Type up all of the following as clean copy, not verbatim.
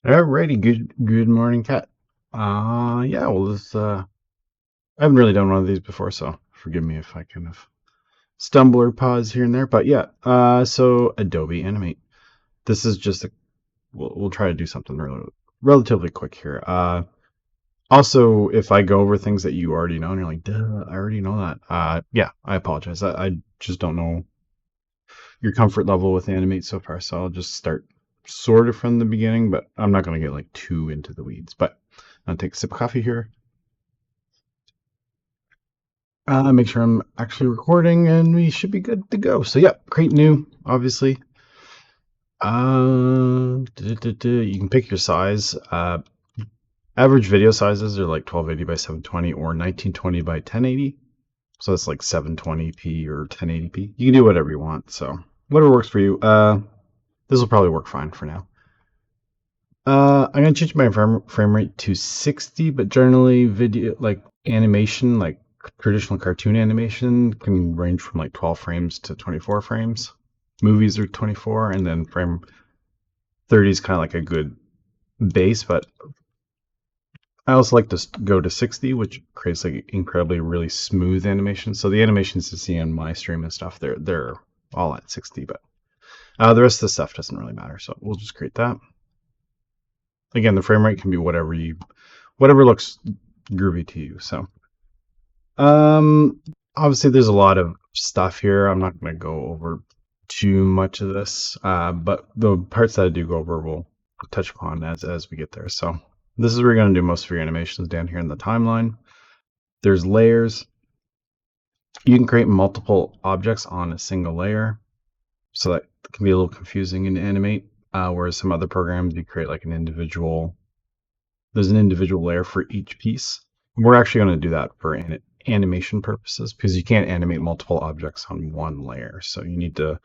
Alrighty, good morning, Kat. Yeah, well, I haven't really done one of these before, so forgive me if I kind of stumble or pause here and there. But yeah, so Adobe Animate. This is just we'll try to do something relatively quick here. Also, if I go over things that you already know and you're like, duh, I already know that. Yeah, I apologize. I just don't know your comfort level with Animate so far, so I'll just start sort of from the beginning, but I'm not going to get like too into the weeds. But I'll take a sip of coffee here. Make sure I'm actually recording, and we should be good to go. So yeah, create new, obviously. You can pick your size. Average video sizes are like 1280 by 720 or 1920 by 1080. So that's like 720p or 1080p. You can do whatever you want. So whatever works for you. This will probably work fine for now. I'm gonna change my frame rate to 60, but generally video like animation, like traditional cartoon animation, can range from like 12 frames to 24 frames. Movies are 24, and then frame 30 is kind of like a good base, but I also like to go to 60, which creates like incredibly really smooth animation. So the animations you see on my stream and stuff, they're all at 60, but the rest of the stuff doesn't really matter. So we'll just create that. Again, the frame rate can be whatever looks groovy to you. So, obviously there's a lot of stuff here. I'm not going to go over too much of this, but the parts that I do go over, we'll touch upon as we get there. So this is where you're going to do most of your animations down here in the timeline. There's layers. You can create multiple objects on a single layer, so that can be a little confusing in Animate. Whereas some other programs, you create like there's an individual layer for each piece. We're actually going to do that for animation purposes, because you can't animate multiple objects on one layer. So you need to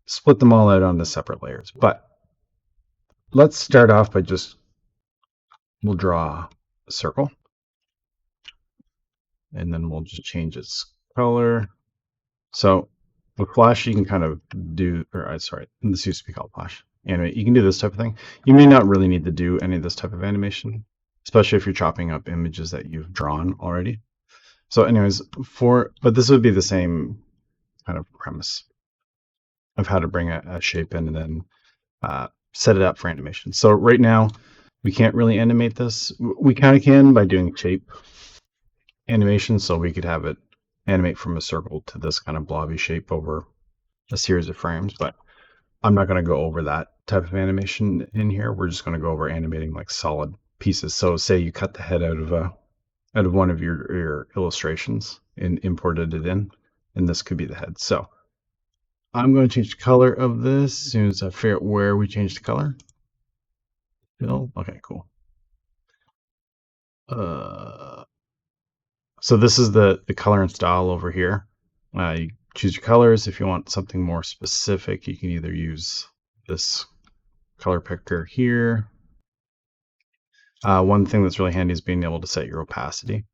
split them all out onto separate layers. But let's start off by we'll draw a circle. And then we'll just change its color. So with Flash, you can kind of do, this used to be called Flash Animate. You can do this type of thing. You may not really need to do any of this type of animation, especially if you're chopping up images that you've drawn already. So anyways, but this would be the same kind of premise of how to bring a shape in and then set it up for animation. So right now, we can't really animate this. We kind of can by doing shape animation, so we could have it animate from a circle to this kind of blobby shape over a series of frames, but I'm not going to go over that type of animation in here. We're just going to go over animating like solid pieces. So say you cut the head out of one of your illustrations and imported it in, and this could be the head. So I'm going to change the color of this as soon as I figure out where we change the color. Okay, cool. So this is the color and style over here. You choose your colors. If you want something more specific, you can either use this color picker here. One thing that's really handy is being able to set your opacity.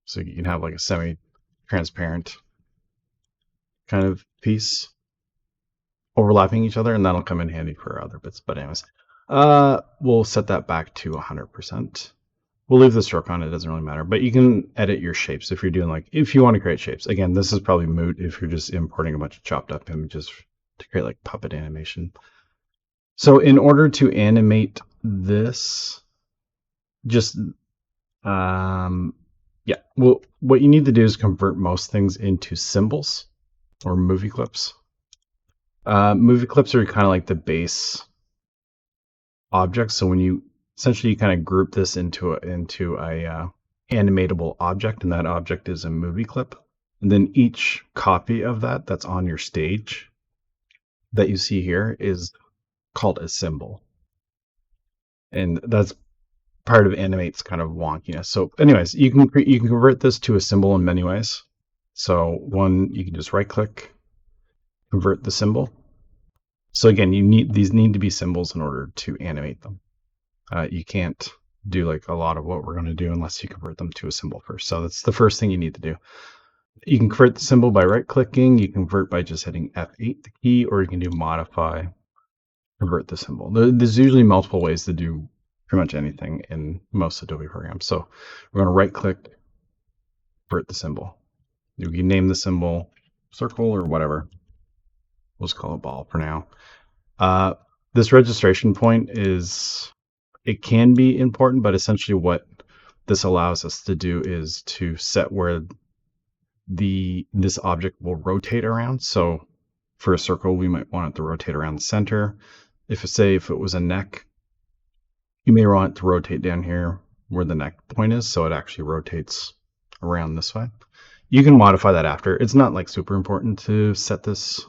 So you can have like a semi-transparent kind of piece overlapping each other, and that'll come in handy for other bits. But anyways, we'll set that back to 100%. We'll leave the stroke on, it doesn't really matter, but you can edit your shapes if you're doing if you want to create shapes. Again, this is probably moot if you're just importing a bunch of chopped up images to create like puppet animation. So in order to animate this, well, what you need to do is convert most things into symbols or movie clips. Movie clips are kind of like the base object. So when you essentially kind of group this into a animatable object, and that object is a movie clip. And then each copy of that's on your stage that you see here is called a symbol. And that's part of Animate's kind of wonkiness. So anyways, you can convert this to a symbol in many ways. So one, you can just right click, convert the symbol. So again, these need to be symbols in order to animate them. You can't do like a lot of what we're going to do unless you convert them to a symbol first. So that's the first thing you need to do. You can convert the symbol by right clicking. You convert by just hitting F8, the key, or you can do modify, convert the symbol. There's usually multiple ways to do pretty much anything in most Adobe programs. So we're going to right click, invert the symbol. You can name the symbol circle or whatever. We'll just call it ball for now. This registration point it can be important, but essentially what this allows us to do is to set where this object will rotate around. So for a circle, we might want it to rotate around the center. If it was a neck, you may want it to rotate down here where the neck point is, so it actually rotates around this way. You can modify that after. It's not like super important to set this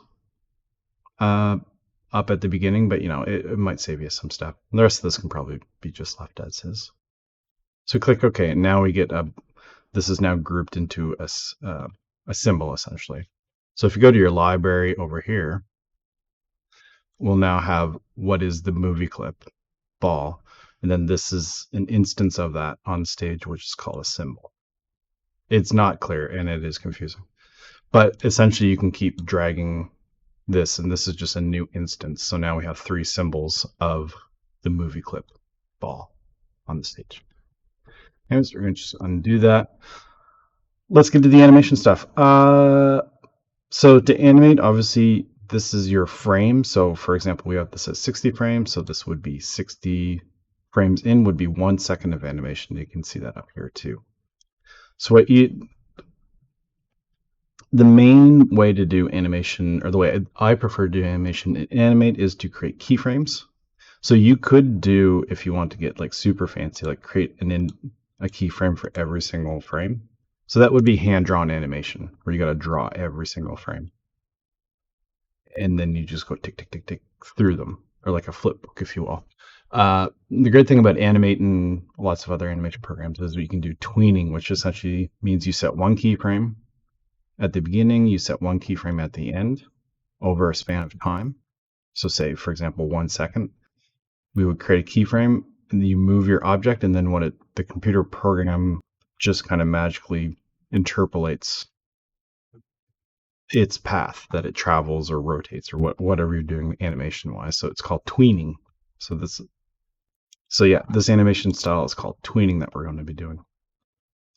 up at the beginning, but it might save you some stuff. The rest of this can probably be just left as is. So click OK, and now we get this is now grouped into a symbol essentially. So if you go to your library over here, we'll now have what is the movie clip ball, and then this is an instance of that on stage, which is called a symbol. It's not clear and it is confusing, but essentially you can keep dragging this, and this is just a new instance. So now we have 3 symbols of the movie clip ball on the stage. And so we're going to just undo that. Let's get to the animation stuff. So to animate, obviously this is your frame. So for example, we have this at 60 frames. So this would be 60 frames in would be 1 second of animation. You can see that up here too. So the main way to do animation, or the way I prefer to do animation in Animate, is to create keyframes. So you could do, if you want to get like super fancy, like create a keyframe for every single frame. So that would be hand-drawn animation, where you got to draw every single frame. And then you just go tick, tick, tick, tick through them, or like a flip book, if you will. The great thing about Animate and lots of other animation programs is you can do tweening, which essentially means you set 1 keyframe at the beginning, you set 1 keyframe at the end over a span of time. So say, for example, 1 second, we would create a keyframe, and you move your object, and then the computer program just kind of magically interpolates its path that it travels or rotates or whatever you're doing animation wise. So it's called tweening. So yeah, this animation style is called tweening that we're going to be doing.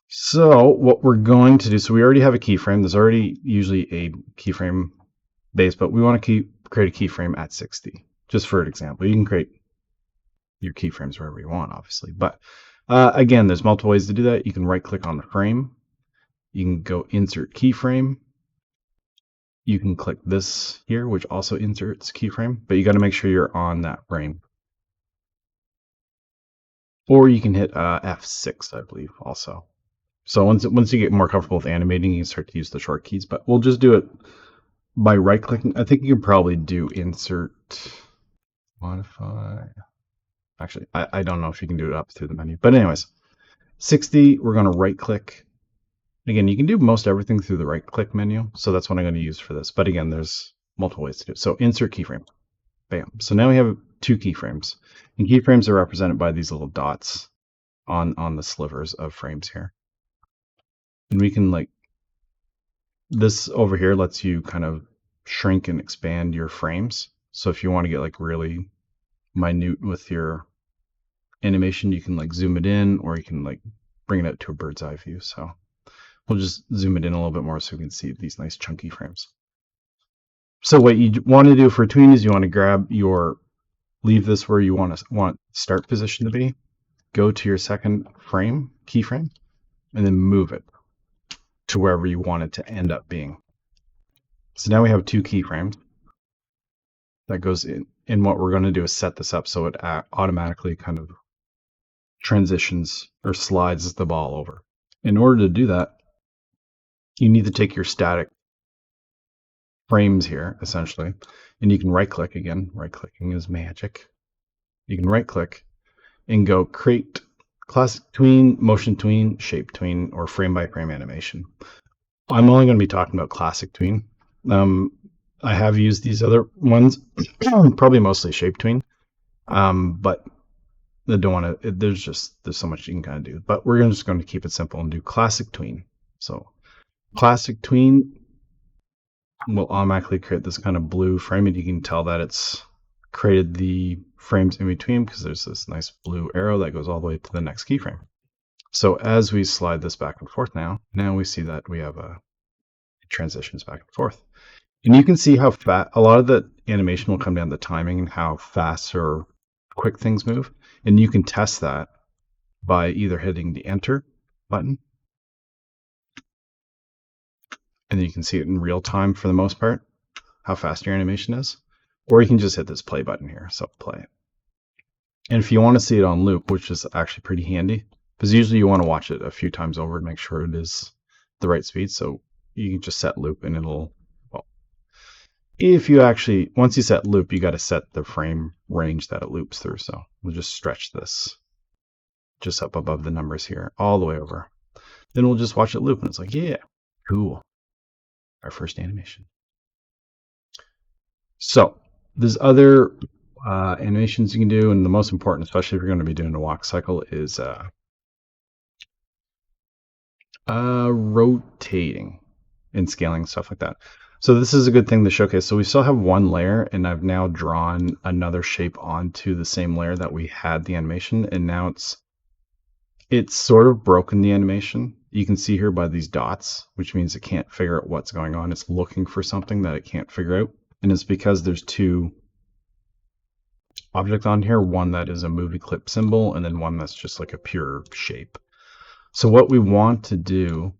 So what we're going to do, so we already have a keyframe. There's already usually a keyframe base, but we want to create a keyframe at 60, just for an example. You can create your keyframes wherever you want, obviously. But again, there's multiple ways to do that. You can right click on the frame. You can go insert keyframe. You can click this here, which also inserts keyframe, but you got to make sure you're on that frame. Or you can hit F6, I believe, also. So once you get more comfortable with animating, you can start to use the short keys, but we'll just do it by right clicking. I think you can probably do insert, modify. Actually, I don't know if you can do it up through the menu, but anyways, 60, we're going to right click. Again, you can do most everything through the right click menu. So that's what I'm going to use for this. But again, there's multiple ways to do it. So insert keyframe. Bam. So now we have 2 keyframes, and keyframes are represented by these little dots on the slivers of frames here. And we can this over here lets you kind of shrink and expand your frames. So if you want to get really minute with your animation, you can zoom it in, or you can bring it out to a bird's eye view. So we'll just zoom it in a little bit more so we can see these nice chunky frames. So what you want to do for tween is you want to leave this where you want start position to be, go to your second frame, keyframe, and then move it to wherever you want it to end up being. So now we have 2 keyframes. That goes in, and what we're going to do is set this up so it automatically kind of transitions or slides the ball over. In order to do that, you need to take your static frames here, essentially, and you can right click again. Right clicking is magic. You can right click and go create Classic Tween, Motion Tween, Shape Tween, or frame by frame animation. I'm only going to be talking about Classic Tween. I have used these other ones, probably mostly Shape Tween, but I don't want to. There's so much you can kind of do. But we're just going to keep it simple and do Classic Tween. So Classic Tween will automatically create this kind of blue frame, and you can tell that it's created the frames in between because there's this nice blue arrow that goes all the way to the next keyframe. So as we slide this back and forth now we see that we have transitions back and forth. And you can see how fast a lot of the animation will come down to timing and how fast or quick things move. And you can test that by either hitting the enter button, and you can see it in real time for the most part, how fast your animation is. Or you can just hit this play button here, so play. And if you want to see it on loop, which is actually pretty handy, because usually you want to watch it a few times over to make sure it is the right speed. So you can just set loop and it'll, well, if you actually, once you set loop, you got to set the frame range that it loops through. So we'll just stretch this just up above the numbers here, all the way over. Then we'll just watch it loop and it's like, yeah, cool. Our first animation. So there's other animations you can do, and the most important, especially if you're going to be doing a walk cycle, is rotating and scaling, stuff like that. So this is a good thing to showcase. So we still have one layer, and I've now drawn another shape onto the same layer that we had the animation, and now it's sort of broken the animation. You can see here by these dots, which means it can't figure out what's going on. It's looking for something that it can't figure out. And it's because there's two objects on here, one that is a movie clip symbol, and then one that's just like a pure shape. So what we want to do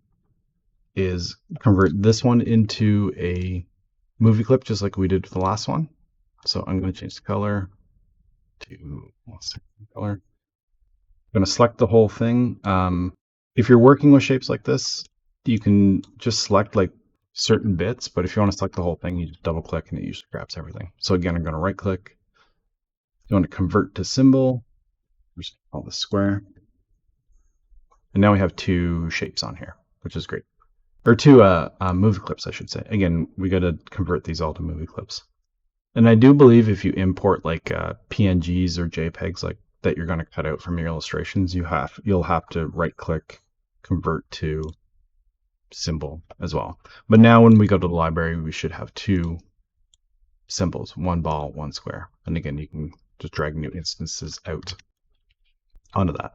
is convert this one into a movie clip, just like we did with the last one. So I'm going to change the color to color. I'm going to select the whole thing. If you're working with shapes like this, you can just select like certain bits, but if you want to select the whole thing, you just double click and it usually grabs everything. So again, I'm going to right click. You want to convert to symbol. We're just going to call this square. And now we have two shapes on here, which is great. Or two movie clips, I should say. Again, we got to convert these all to movie clips. And I do believe if you import like PNGs or JPEGs like that you're going to cut out from your illustrations, you'll have to right click, convert to symbol as well. But now when we go to the library, we should have two symbols, one ball, one square. And again, you can just drag new instances out onto that.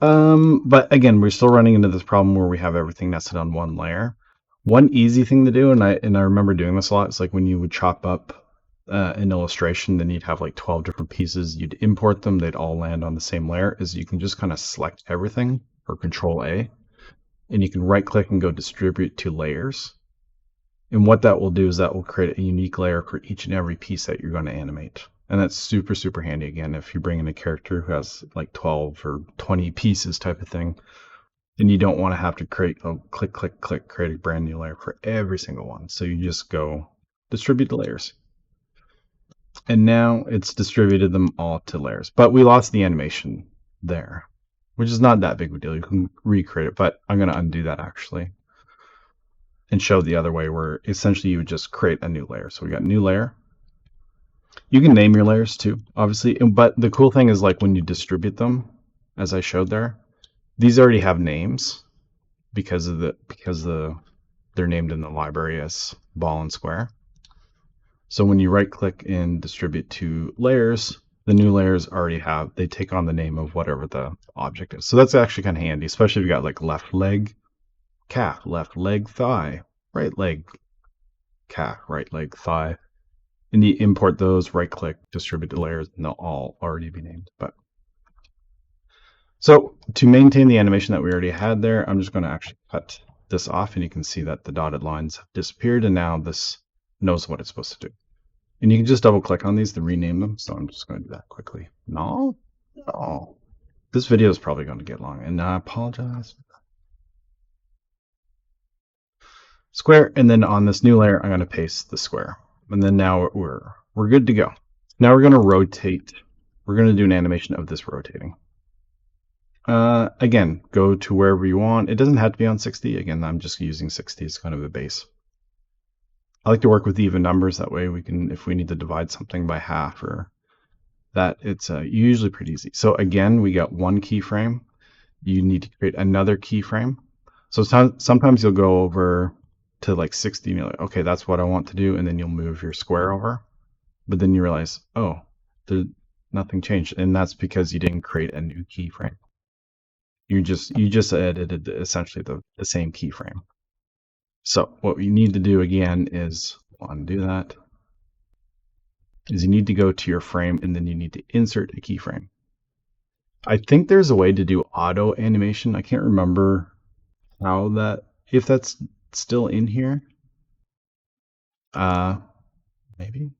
But again, we're still running into this problem where we have everything nested on one layer. One easy thing to do, and I remember doing this a lot, it's like when you would chop up an illustration, then you'd have like 12 different pieces. You'd import them, they'd all land on the same layer, is you can just kind of select everything, or Control A, and you can right click and go distribute to layers. And what that will do is that will create a unique layer for each and every piece that you're going to animate. And that's super, super handy. Again, if you bring in a character who has like 12 or 20 pieces type of thing, then you don't want to have to create a click, click, click, create a brand new layer for every single one. So you just go distribute the layers. And now it's distributed them all to layers. But we lost the animation there, which is not that big of a deal. You can recreate it, but I'm going to undo that actually and show the other way where essentially you would just create a new layer. So we got new layer. You can name your layers too, obviously, but the cool thing is like when you distribute them, as I showed there, these already have names because they're named in the library as ball and square. So when you right click and distribute to layers, the new layers already they take on the name of whatever the object is. So that's actually kind of handy, especially if you got like left leg, calf, left leg, thigh, right leg, calf, right leg, thigh. And you import those, right click, distribute to layers, and they'll all already be named. But so to maintain the animation that we already had there, I'm just going to actually cut this off, and you can see that the dotted lines have disappeared, and now this knows what it's supposed to do. And you can just double click on these to rename them. So I'm just going to do that quickly. No. This video is probably going to get long, and I apologize. Square, and then on this new layer, I'm going to paste the square. And then now we're good to go. Now we're going to rotate. We're going to do an animation of this rotating. Again, go to wherever you want. It doesn't have to be on 60. Again, I'm just using 60 as kind of a base. I like to work with even numbers. That way we can, if we need to divide something by half or that, it's usually pretty easy. So again, we got one keyframe. You need to create another keyframe. So sometimes you'll go over to like 60 and you're like, okay, that's what I want to do, and then you'll move your square over. but then you realize, oh, nothing changed, and that's because you didn't create a new keyframe. You just edited essentially the same keyframe. So what you need to do again is undo that. Is you need to go to your frame and then you need to insert a keyframe. I think there's a way to do auto animation. I can't remember how that, if that's still in here. Maybe.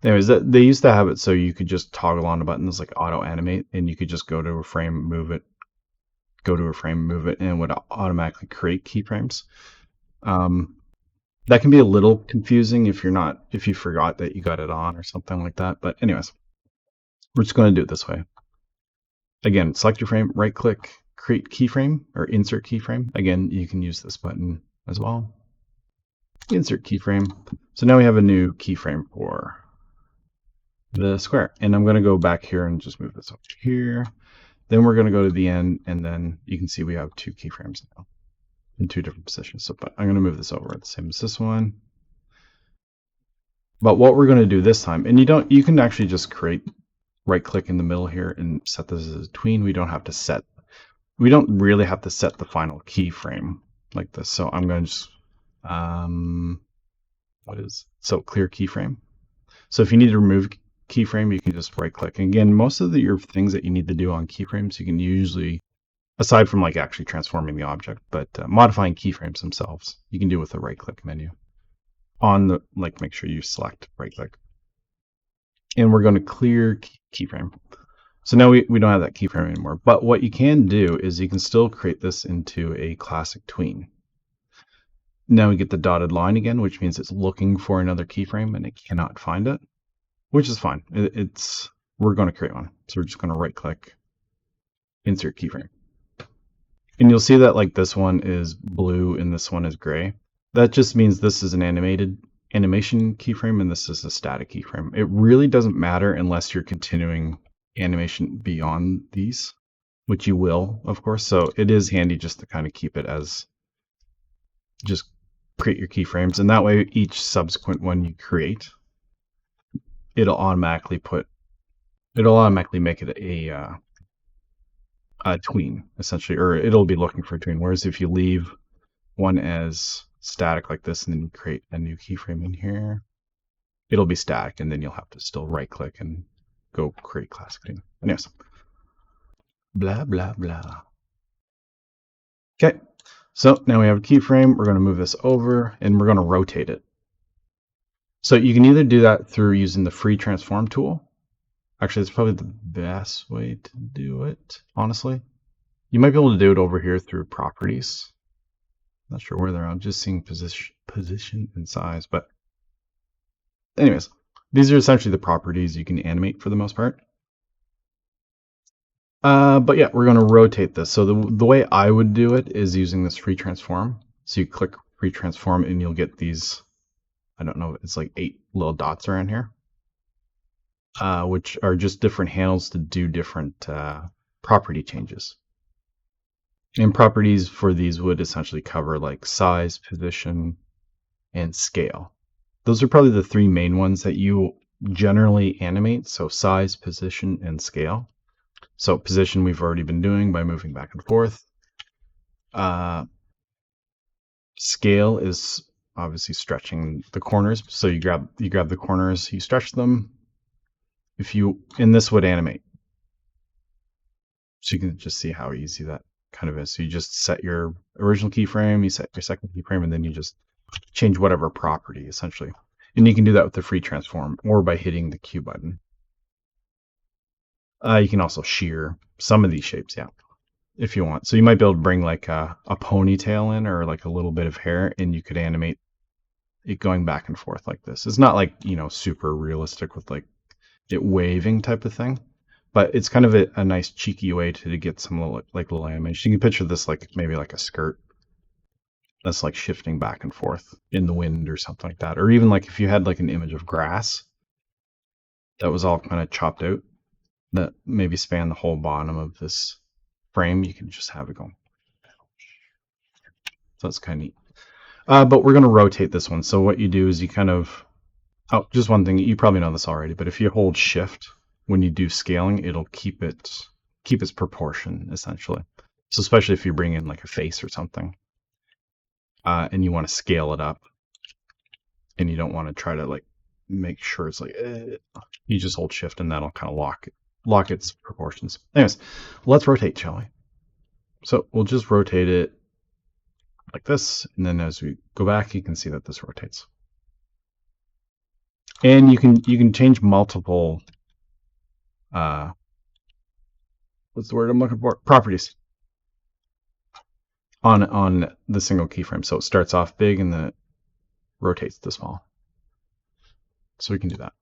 Anyways, they used to have it so you could just toggle on a button that's like auto animate, and you could just go to a frame, move it, go to a frame, move it, and it would automatically create keyframes. That can be a little confusing if you forgot that you got it on or something like that. But anyways, we're just going to do it this way. Again, select your frame, right click, create keyframe or insert keyframe. Again, you can use this button as well. Insert keyframe. So now we have a new keyframe for the square. And I'm going to go back here and just move this over here. Then we're going to go to the end, and then you can see we have two keyframes now in two different positions. So, but I'm going to move this over the same as this one. But what we're going to do this time, and you can actually just right click in the middle here and set this as a tween. We don't really have to set the final keyframe like this. So I'm going to just clear keyframe. So if you need to remove keyframe, you can just right click. And again, most of your things that you need to do on keyframes, you can usually, aside from like actually transforming the object, but modifying keyframes themselves, you can do with the right click menu. On the, make sure you select right click. And we're going to clear keyframe. So now we don't have that keyframe anymore. But what you can do is you can still create this into a classic tween. Now we get the dotted line again, which means it's looking for another keyframe and it cannot find it, which is fine. We're going to create one. So we're just going to right click, insert keyframe. And you'll see that like this one is blue and this one is gray. That just means this is an animation keyframe and this is a static keyframe. It really doesn't matter unless you're continuing animation beyond these, which you will, of course. So it is handy just to kind of keep it as just create your keyframes, and that way each subsequent one you create, it'll automatically make it a tween essentially, or it'll be looking for a tween. Whereas if you leave one as static like this and then you create a new keyframe in here, it'll be static, and then you'll have to still right click and go create classic tween. Anyways, blah blah blah. Okay, so now we have a keyframe. We're going to move this over and we're going to rotate it. So you can either do that through using the free transform tool. Actually, it's probably the best way to do it, honestly. You might be able to do it over here through properties. Not sure where they're on, just seeing position and size. But anyways, these are essentially the properties you can animate for the most part. But yeah, we're going to rotate this. So the way I would do it is using this free transform. So you click free transform and you'll get these, I don't know, it's like 8 little dots around here, which are just different handles to do different property changes. And properties for these would essentially cover like size, position, and scale. Those are probably the 3 main ones that you generally animate. So size, position, and scale. So position we've already been doing by moving back and forth. Scale is obviously stretching the corners. So you grab the corners, you stretch them. And this would animate. So you can just see how easy that kind of is. So you just set your original keyframe, you set your second keyframe, and then you just change whatever property essentially. And you can do that with the free transform or by hitting the Q button. You can also shear some of these shapes, yeah, if you want. So you might be able to bring like a ponytail in or like a little bit of hair, and you could animate it going back and forth like this. It's not like, super realistic with like it waving type of thing, but it's kind of a nice cheeky way to get some little animation. You can picture this like maybe like a skirt that's like shifting back and forth in the wind or something like that. Or even like if you had like an image of grass that was all kind of chopped out, that maybe span the whole bottom of this frame, you can just have it going. So that's kind of neat. But we're going to rotate this one. So what you do is you kind of Oh, just one thing, you probably know this already, but if you hold shift when you do scaling, it'll keep its proportion essentially. So especially if you bring in like a face or something, and you want to scale it up, and you don't want to try to like make sure it's like you just hold shift and that'll kind of lock its proportions. Anyways, let's rotate, shall we? So we'll just rotate it like this, and then as we go back, you can see that this rotates. And you can change multiple what's the word I'm looking for? Properties on the single keyframe. So it starts off big and then it rotates to small. So we can do that.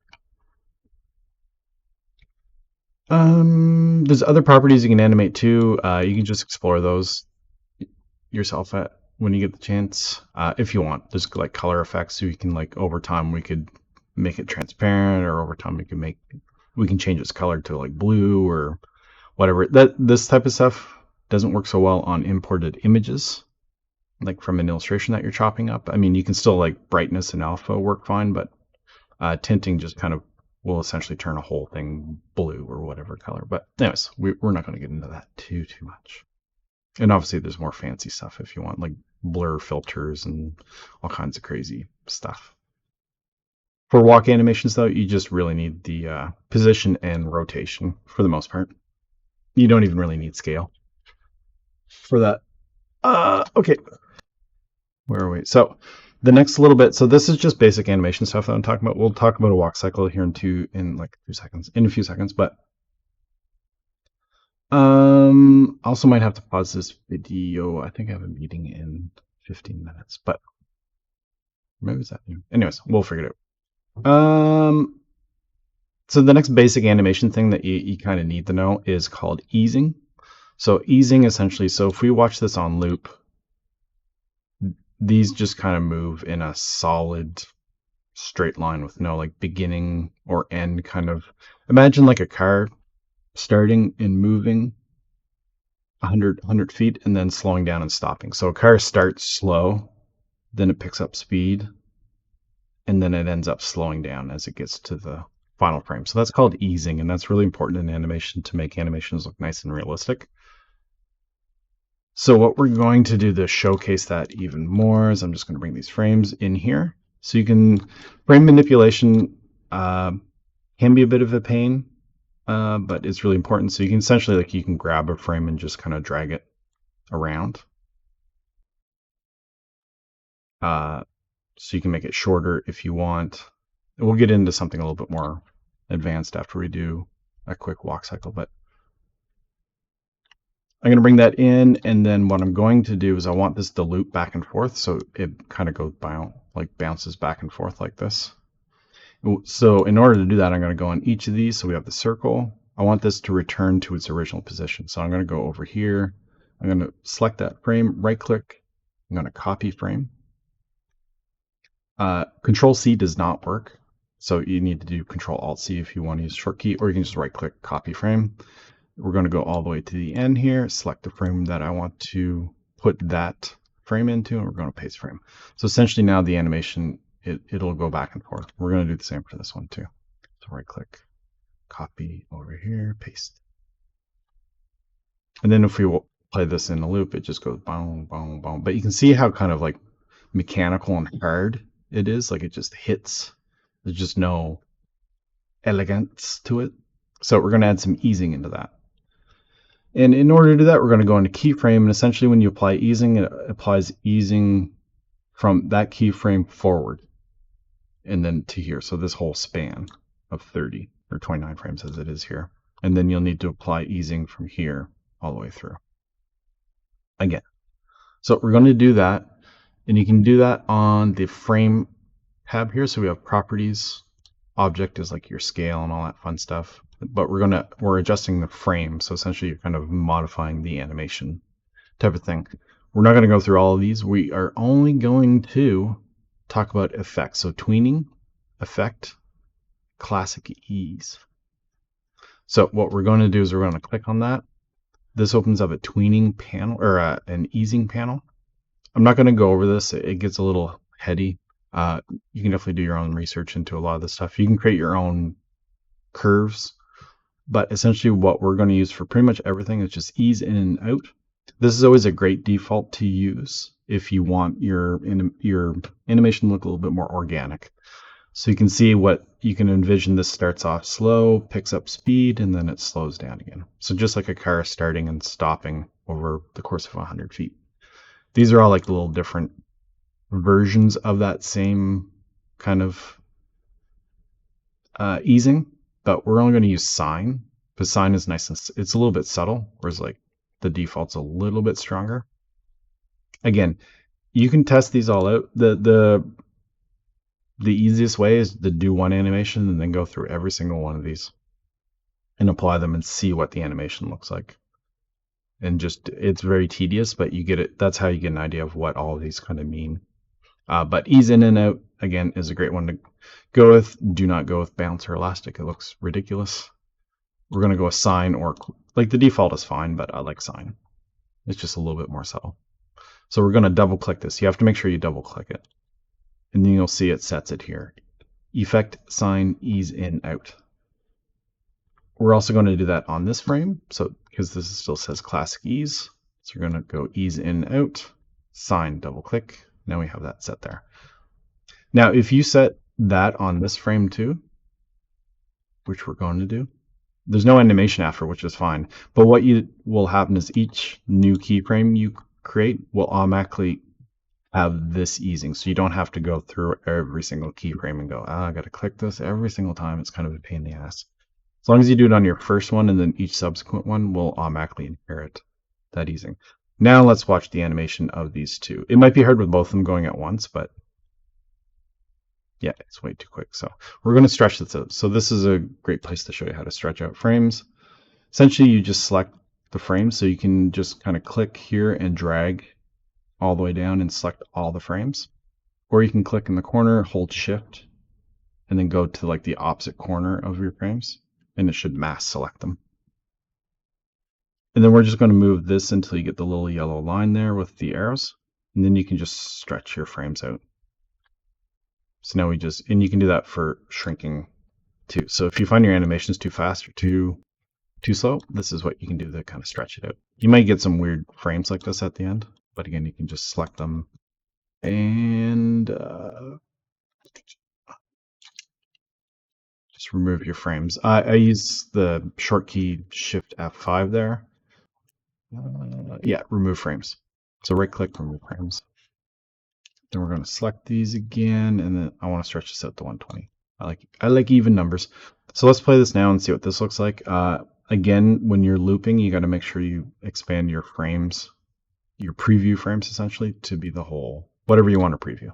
There's other properties you can animate too. You can just explore those yourself when you get the chance, if you want. There's like color effects, so you can like over time we could make it transparent, or over time we can change its color to like blue or whatever. This type of stuff doesn't work so well on imported images, like from an illustration that you're chopping up. I mean, you can still like brightness and alpha work fine, but tinting just kind of will essentially turn a whole thing blue or whatever color. But anyways, we're not going to get into that too much. And obviously there's more fancy stuff if you want, like blur filters and all kinds of crazy stuff. For walk animations though, you just really need the position and rotation for the most part. You don't even really need scale for that. Okay. Where are we? So the next little bit, so this is just basic animation stuff that I'm talking about. We'll talk about a walk cycle here in a few seconds, but also might have to pause this video. I think I have a meeting in 15 minutes, but maybe it's that new. Anyways, we'll figure it out. So the next basic animation thing that you kind of need to know is called easing. So easing essentially, so if we watch this on loop, these just kind of move in a solid straight line with no like beginning or end kind of. Imagine like a car starting and moving 100 feet and then slowing down and stopping. So a car starts slow, then it picks up speed, and then it ends up slowing down as it gets to the final frame. So that's called easing, and that's really important in animation to make animations look nice and realistic. So what we're going to do to showcase that even more is I'm just going to bring these frames in here. So you can, frame manipulation can be a bit of a pain, but it's really important. So you can essentially, like, you can grab a frame and just kind of drag it around. So you can make it shorter if you want. We'll get into something a little bit more advanced after we do a quick walk cycle, but I'm going to bring that in, and then what I'm going to do is I want this to loop back and forth, so it kind of goes bounces back and forth like this. So in order to do that, I'm going to go on each of these. So we have the circle. I want this to return to its original position. So I'm going to go over here. I'm going to select that frame, right click. I'm going to copy frame. Control C does not work. So you need to do Control Alt C if you want to use short key, or you can just right click, copy frame. We're going to go all the way to the end here, select the frame that I want to put that frame into, and we're going to paste frame. So essentially now the animation, it'll go back and forth. We're going to do the same for this one too. So right click, copy over here, paste. And then if we play this in a loop, it just goes boom, boom, boom. But you can see how kind of like mechanical and hard it is. Like it just hits. There's just no elegance to it. So we're going to add some easing into that. And in order to do that, we're going to go into keyframe, and essentially when you apply easing, it applies easing from that keyframe forward and then to here. So this whole span of 30 or 29 frames as it is here. And then you'll need to apply easing from here all the way through. Again. So we're going to do that, and you can do that on the frame tab here. So we have properties, object is like your scale and all that fun stuff. But we're adjusting the frame, so essentially you're kind of modifying the animation type of thing. We're not going to go through all of these. We are only going to talk about effects. So tweening, effect, classic ease. So what we're going to do is we're going to click on that. This opens up a tweening panel, or an easing panel. I'm not going to go over this. It gets a little heady. You can definitely do your own research into a lot of this stuff. You can create your own curves, but essentially what we're going to use for pretty much everything is just ease in and out. This is always a great default to use if you want your animation to look a little bit more organic. So you can see what you can envision. This starts off slow, picks up speed, and then it slows down again. So just like a car starting and stopping over the course of 100 feet. These are all like little different versions of that same kind of easing, but we're only going to use sine because sine is nice and it's a little bit subtle, whereas like the default's a little bit stronger. Again, you can test these all out. The easiest way is to do one animation and then go through every single one of these and apply them and see what the animation looks like. And just, it's very tedious, but you get it. That's how you get an idea of what all of these kind of mean. But ease in and out, again, is a great one to go with. Do not go with bounce or elastic. It looks ridiculous. We're going to go with sine, or like the default is fine, but I like sine. It's just a little bit more subtle. So we're going to double click this. You have to make sure you double click it. And then you'll see it sets it here. Effect, sine, ease in, out. We're also going to do that on this frame. So because this still says classic ease. So we're going to go ease in, out, sine, double click. Now we have that set there. Now, if you set that on this frame too, which we're going to do, there's no animation after, which is fine. But what will happen is each new keyframe you create will automatically have this easing. So you don't have to go through every single keyframe and go, I got to click this every single time. It's kind of a pain in the ass. As long as you do it on your first one, and then each subsequent one will automatically inherit that easing. Now let's watch the animation of these two. It might be hard with both of them going at once, but yeah, it's way too quick. So we're going to stretch this out. So this is a great place to show you how to stretch out frames. Essentially, you just select the frame. So you can just kind of click here and drag all the way down and select all the frames. Or you can click in the corner, hold shift, and then go to like the opposite corner of your frames, and it should mass select them. And then we're just going to move this until you get the little yellow line there with the arrows. And then you can just stretch your frames out. So now and you can do that for shrinking too. So if you find your animations too fast or too slow, this is what you can do to kind of stretch it out. You might get some weird frames like this at the end, but again, you can just select them and just remove your frames. I use the short key Shift F5 there. Yeah, remove frames. So right click, remove frames. Then we're going to select these again, and then I want to stretch this out to 120. I like even numbers. So let's play this now and see what this looks like. Again, when you're looping, you got to make sure you expand your frames, your preview frames essentially, to be the whole, whatever you want to preview.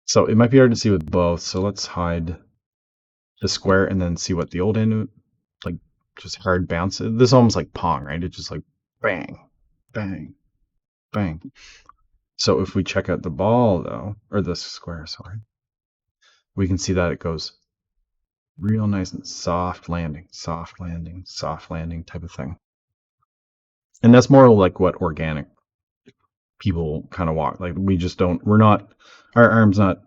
So it might be hard to see with both. So let's hide the square and then see what the old end, like just hard bounce. This is almost like Pong, right? It's just like bang, bang, bang. So if we check out the ball though, or the square, sorry, we can see that it goes real nice and soft landing, soft landing, soft landing type of thing. And that's more like what organic people kind of walk. Like our arm's not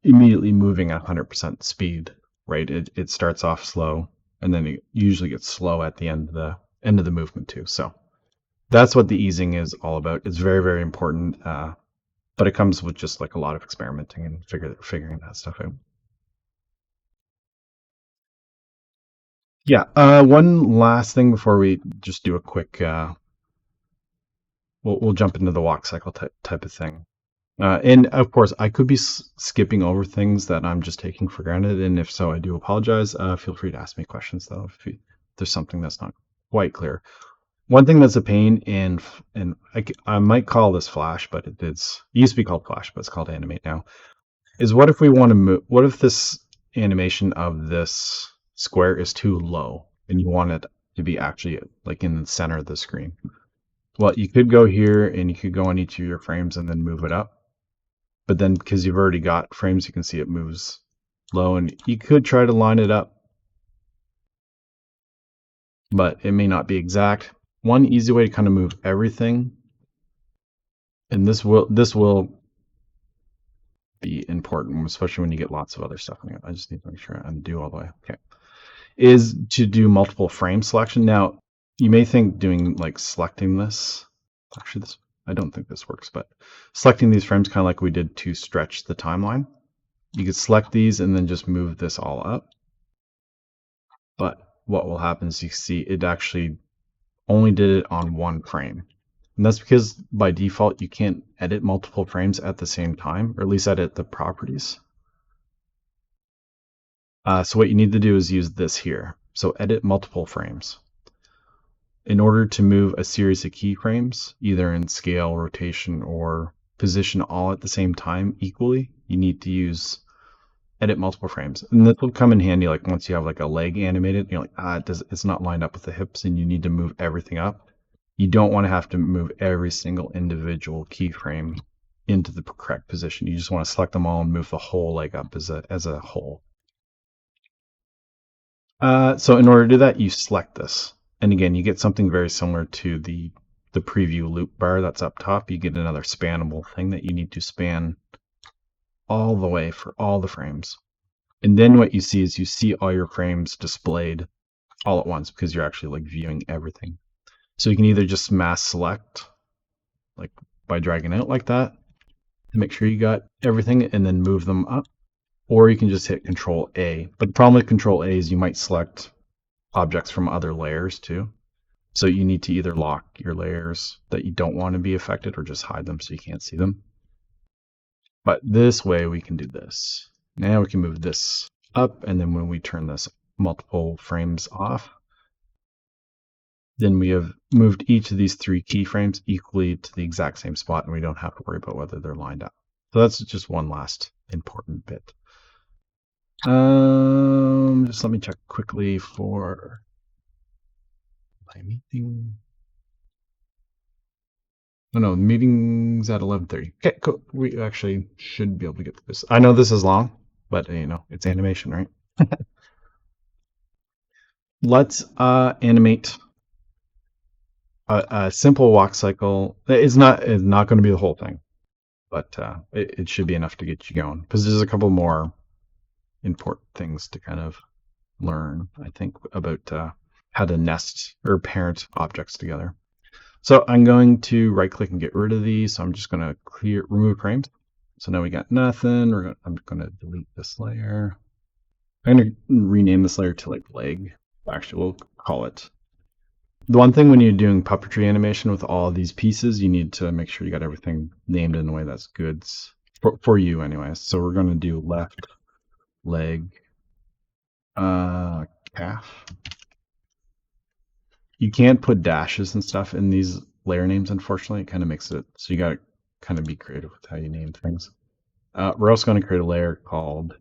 immediately moving at 100% speed, right? It starts off slow, and then it usually gets slow at the end of the movement too. So that's what the easing is all about. It's very, very important, but it comes with just like a lot of experimenting and figuring that stuff out. Yeah, one last thing before we just do a quick, we'll jump into the walk cycle type of thing. And of course, I could be skipping over things that I'm just taking for granted, and if so, I do apologize. Feel free to ask me questions though if there's something that's not quite clear. One thing that's a pain, and I might call this Flash, but it used to be called Flash, but it's called Animate now, is what if we want to move, what if this animation of this square is too low and you want it to be actually like in the center of the screen? Well, you could go here and you could go on each of your frames and then move it up. But then because you've already got frames, you can see it moves low, and you could try to line it up, but it may not be exact. One easy way to kind of move everything and this will be important, especially when you get lots of other stuff. I just need to make sure I undo all the way. Okay, is to do multiple frame selection. Now, you may think doing like selecting this. Actually, this I don't think this works, but selecting these frames kind of like we did to stretch the timeline. You could select these and then just move this all up. But what will happen is you see it actually only did it on one frame. And that's because by default, you can't edit multiple frames at the same time, or at least edit the properties. So what you need to do is use this here. So edit multiple frames. In order to move a series of keyframes, either in scale, rotation, or position all at the same time equally, you need to use edit multiple frames. And this will come in handy like once you have like a leg animated, you're like, it's not lined up with the hips and you need to move everything up. You don't want to have to move every single individual keyframe into the correct position. You just want to select them all and move the whole leg up as a whole. So in order to do that, you select this. And again, you get something very similar to the preview loop bar that's up top. You get another spannable thing that you need to span all the way for all the frames. And then what you see is you see all your frames displayed all at once because you're actually like viewing everything. So you can either just mass select like by dragging out like that to make sure you got everything and then move them up, or you can just hit Control A. But the problem with Control A is you might select objects from other layers too. So you need to either lock your layers that you don't want to be affected or just hide them so you can't see them. But this way we can do this. Now we can move this up, and then when we turn this multiple frames off, then we have moved each of these three keyframes equally to the exact same spot, and we don't have to worry about whether they're lined up. So that's just one last important bit. Just let me check quickly for my meeting. Oh no, the meeting's at 11:30. Okay, cool. We actually should be able to get to this. I know this is long, but you know, it's animation, right? Let's animate a simple walk cycle. It's not going to be the whole thing, but it should be enough to get you going because there's a couple more important things to kind of learn, I think, about how to nest or parent objects together. So I'm going to right click and get rid of these. So I'm just going to remove frames. So now we got nothing. I'm going to delete this layer. I'm going to rename this layer to like leg. Actually, we'll call it. The one thing when you're doing puppetry animation with all of these pieces, you need to make sure you got everything named in a way that's good for you anyways. So we're going to do left leg calf. You can't put dashes and stuff in these layer names, unfortunately. It kind of makes it so you got to kind of be creative with how you name things. We're also going to create a layer called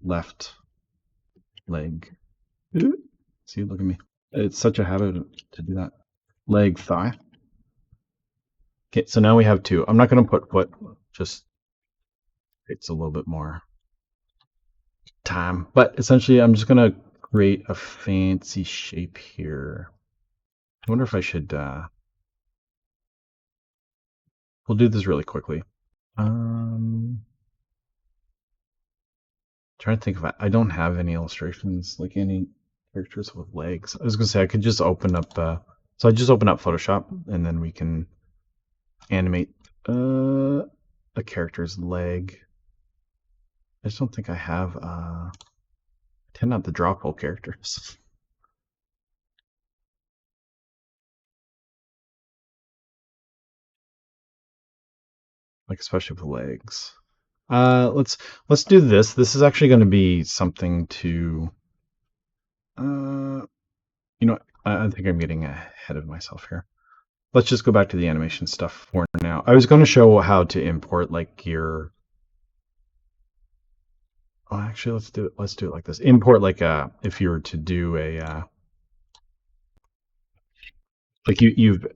left leg. See, look at me. It's such a habit to do that. Leg thigh. Okay, so now we have two. I'm not going to put foot, just it's a little bit more time. But essentially, I'm just going to create a fancy shape here. I wonder if I should, we'll do this really quickly. Trying to think of it. I don't have any illustrations, like any characters with legs. I was gonna say I could just open up, so I just open up Photoshop and then we can animate a character's leg. I just don't think I have, I tend not to draw full characters. Like especially with legs. Let's do this. This is actually going to be something to, you know, I think I'm getting ahead of myself here. Let's just go back to the animation stuff for now. I was going to show how to import like your. Oh, actually, let's do it like this. Import like if you were to do a like you've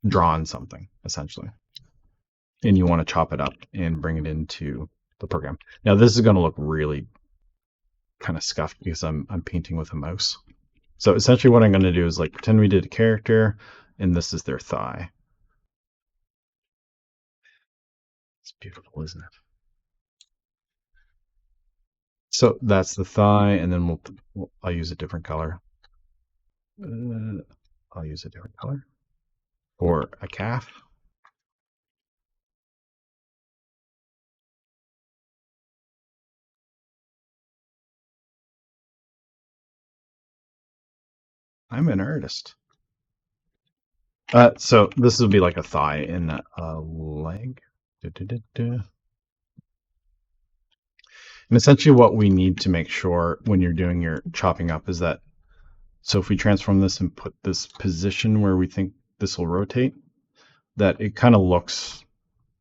drawn something essentially, and you want to chop it up and bring it into the program. Now this is going to look really kind of scuffed because I'm painting with a mouse. So essentially what I'm going to do is like pretend we did a character and this is their thigh. It's beautiful, isn't it? So that's the thigh, and then I'll use a different color. I'll use a different color for a calf. I'm an artist. So this will be like a thigh and a leg. And essentially what we need to make sure when you're doing your chopping up is that, so if we transform this and put this position where we think this will rotate, that it kind of looks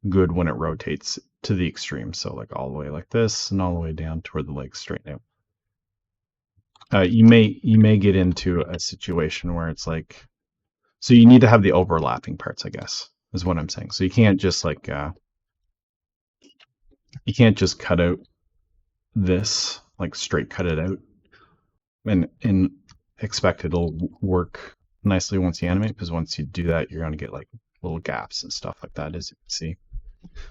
good when it rotates to the extreme. So like all the way like this and all the way down toward the legs straighten out. You may get into a situation where it's like, so you need to have the overlapping parts, I guess, is what I'm saying. So you can't just like, you can't just cut out this, like straight cut it out and expect it'll work nicely once you animate, because once you do that, you're going to get like little gaps and stuff like that, as you can see.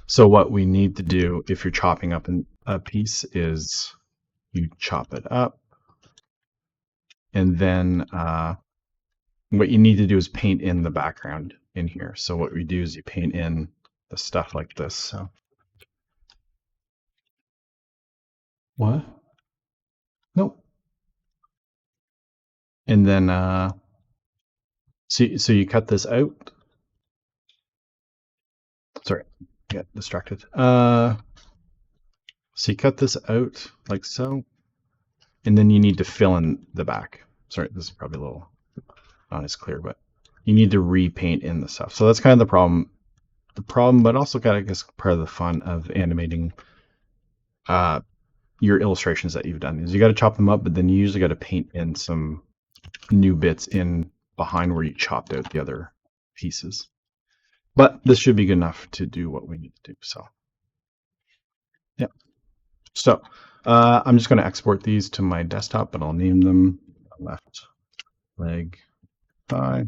So what we need to do if you're chopping up a piece is you chop it up, and then what you need to do is paint in the background in here. So what we do is you paint in the stuff like this. So what? Nope. And then so you cut this out. Sorry, get distracted. So you cut this out like so, and then you need to fill in the back. Sorry, this is probably a little not as clear, but you need to repaint in the stuff. So that's kind of the problem. But also kind of, I guess, part of the fun of animating your illustrations that you've done is you got to chop them up, but then you usually got to paint in some new bits in behind where you chopped out the other pieces. But this should be good enough to do what we need to do. So yeah. So I'm just going to export these to my desktop, but I'll name them left leg thigh.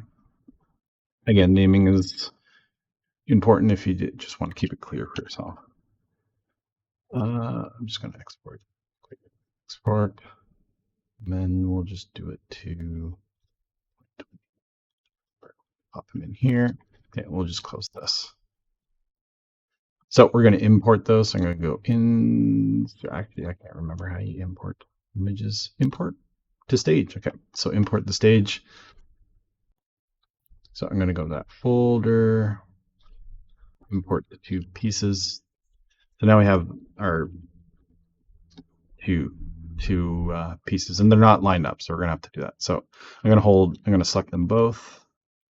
Again, naming is important if you just want to keep it clear for yourself. I'm just going to export. Click export. And then we'll just do it to pop them in here. Okay, we'll just close this. So we're going to import those. So I'm going to go in. Actually, I can't remember how you import images. Import to stage. Okay, so import the stage. So I'm going to go to that folder, import the two pieces. So now we have our two pieces, and they're not lined up, so we're going to have to do that. So I'm going to select them both.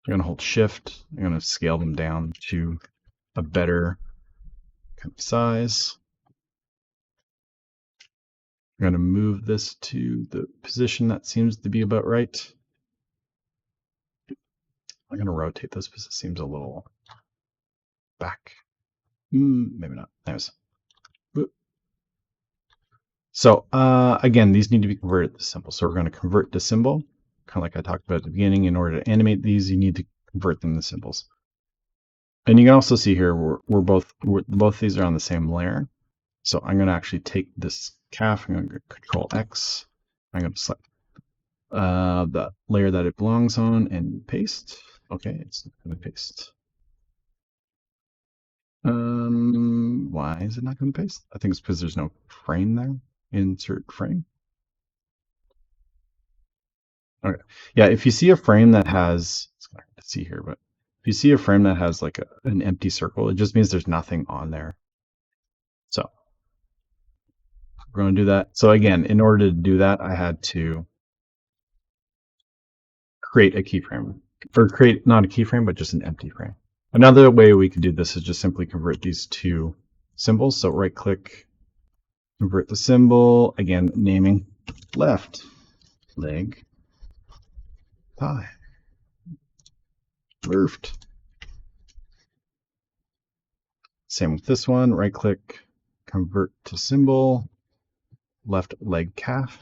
I'm going to hold Shift. I'm going to scale them down to a better kind of size. I'm going to move this to the position that seems to be about right. I'm going to rotate this because it seems a little back. Maybe not. There's. So again, these need to be converted to symbol. So we're going to convert to symbol, kind of like I talked about at the beginning. In order to animate these, you need to convert them to symbols. And you can also see here both these are on the same layer. So I'm going to actually take this calf. I'm going to Control X. I'm going to select the layer that it belongs on and paste. Okay, it's not going to paste. Why is it not going to paste? I think it's because there's no frame there. Insert frame. Okay. Yeah, if you see a frame that has, it's hard to see here, but if you see a frame that has like an empty circle, it just means there's nothing on there. So we're going to do that. So again, in order to do that, I had to create a keyframe, or create not a keyframe, but just an empty frame. Another way we could do this is just simply convert these two symbols. So right click, convert the symbol, again, naming left leg thigh. Perfect. Same with this one, right click, convert to symbol, left leg calf.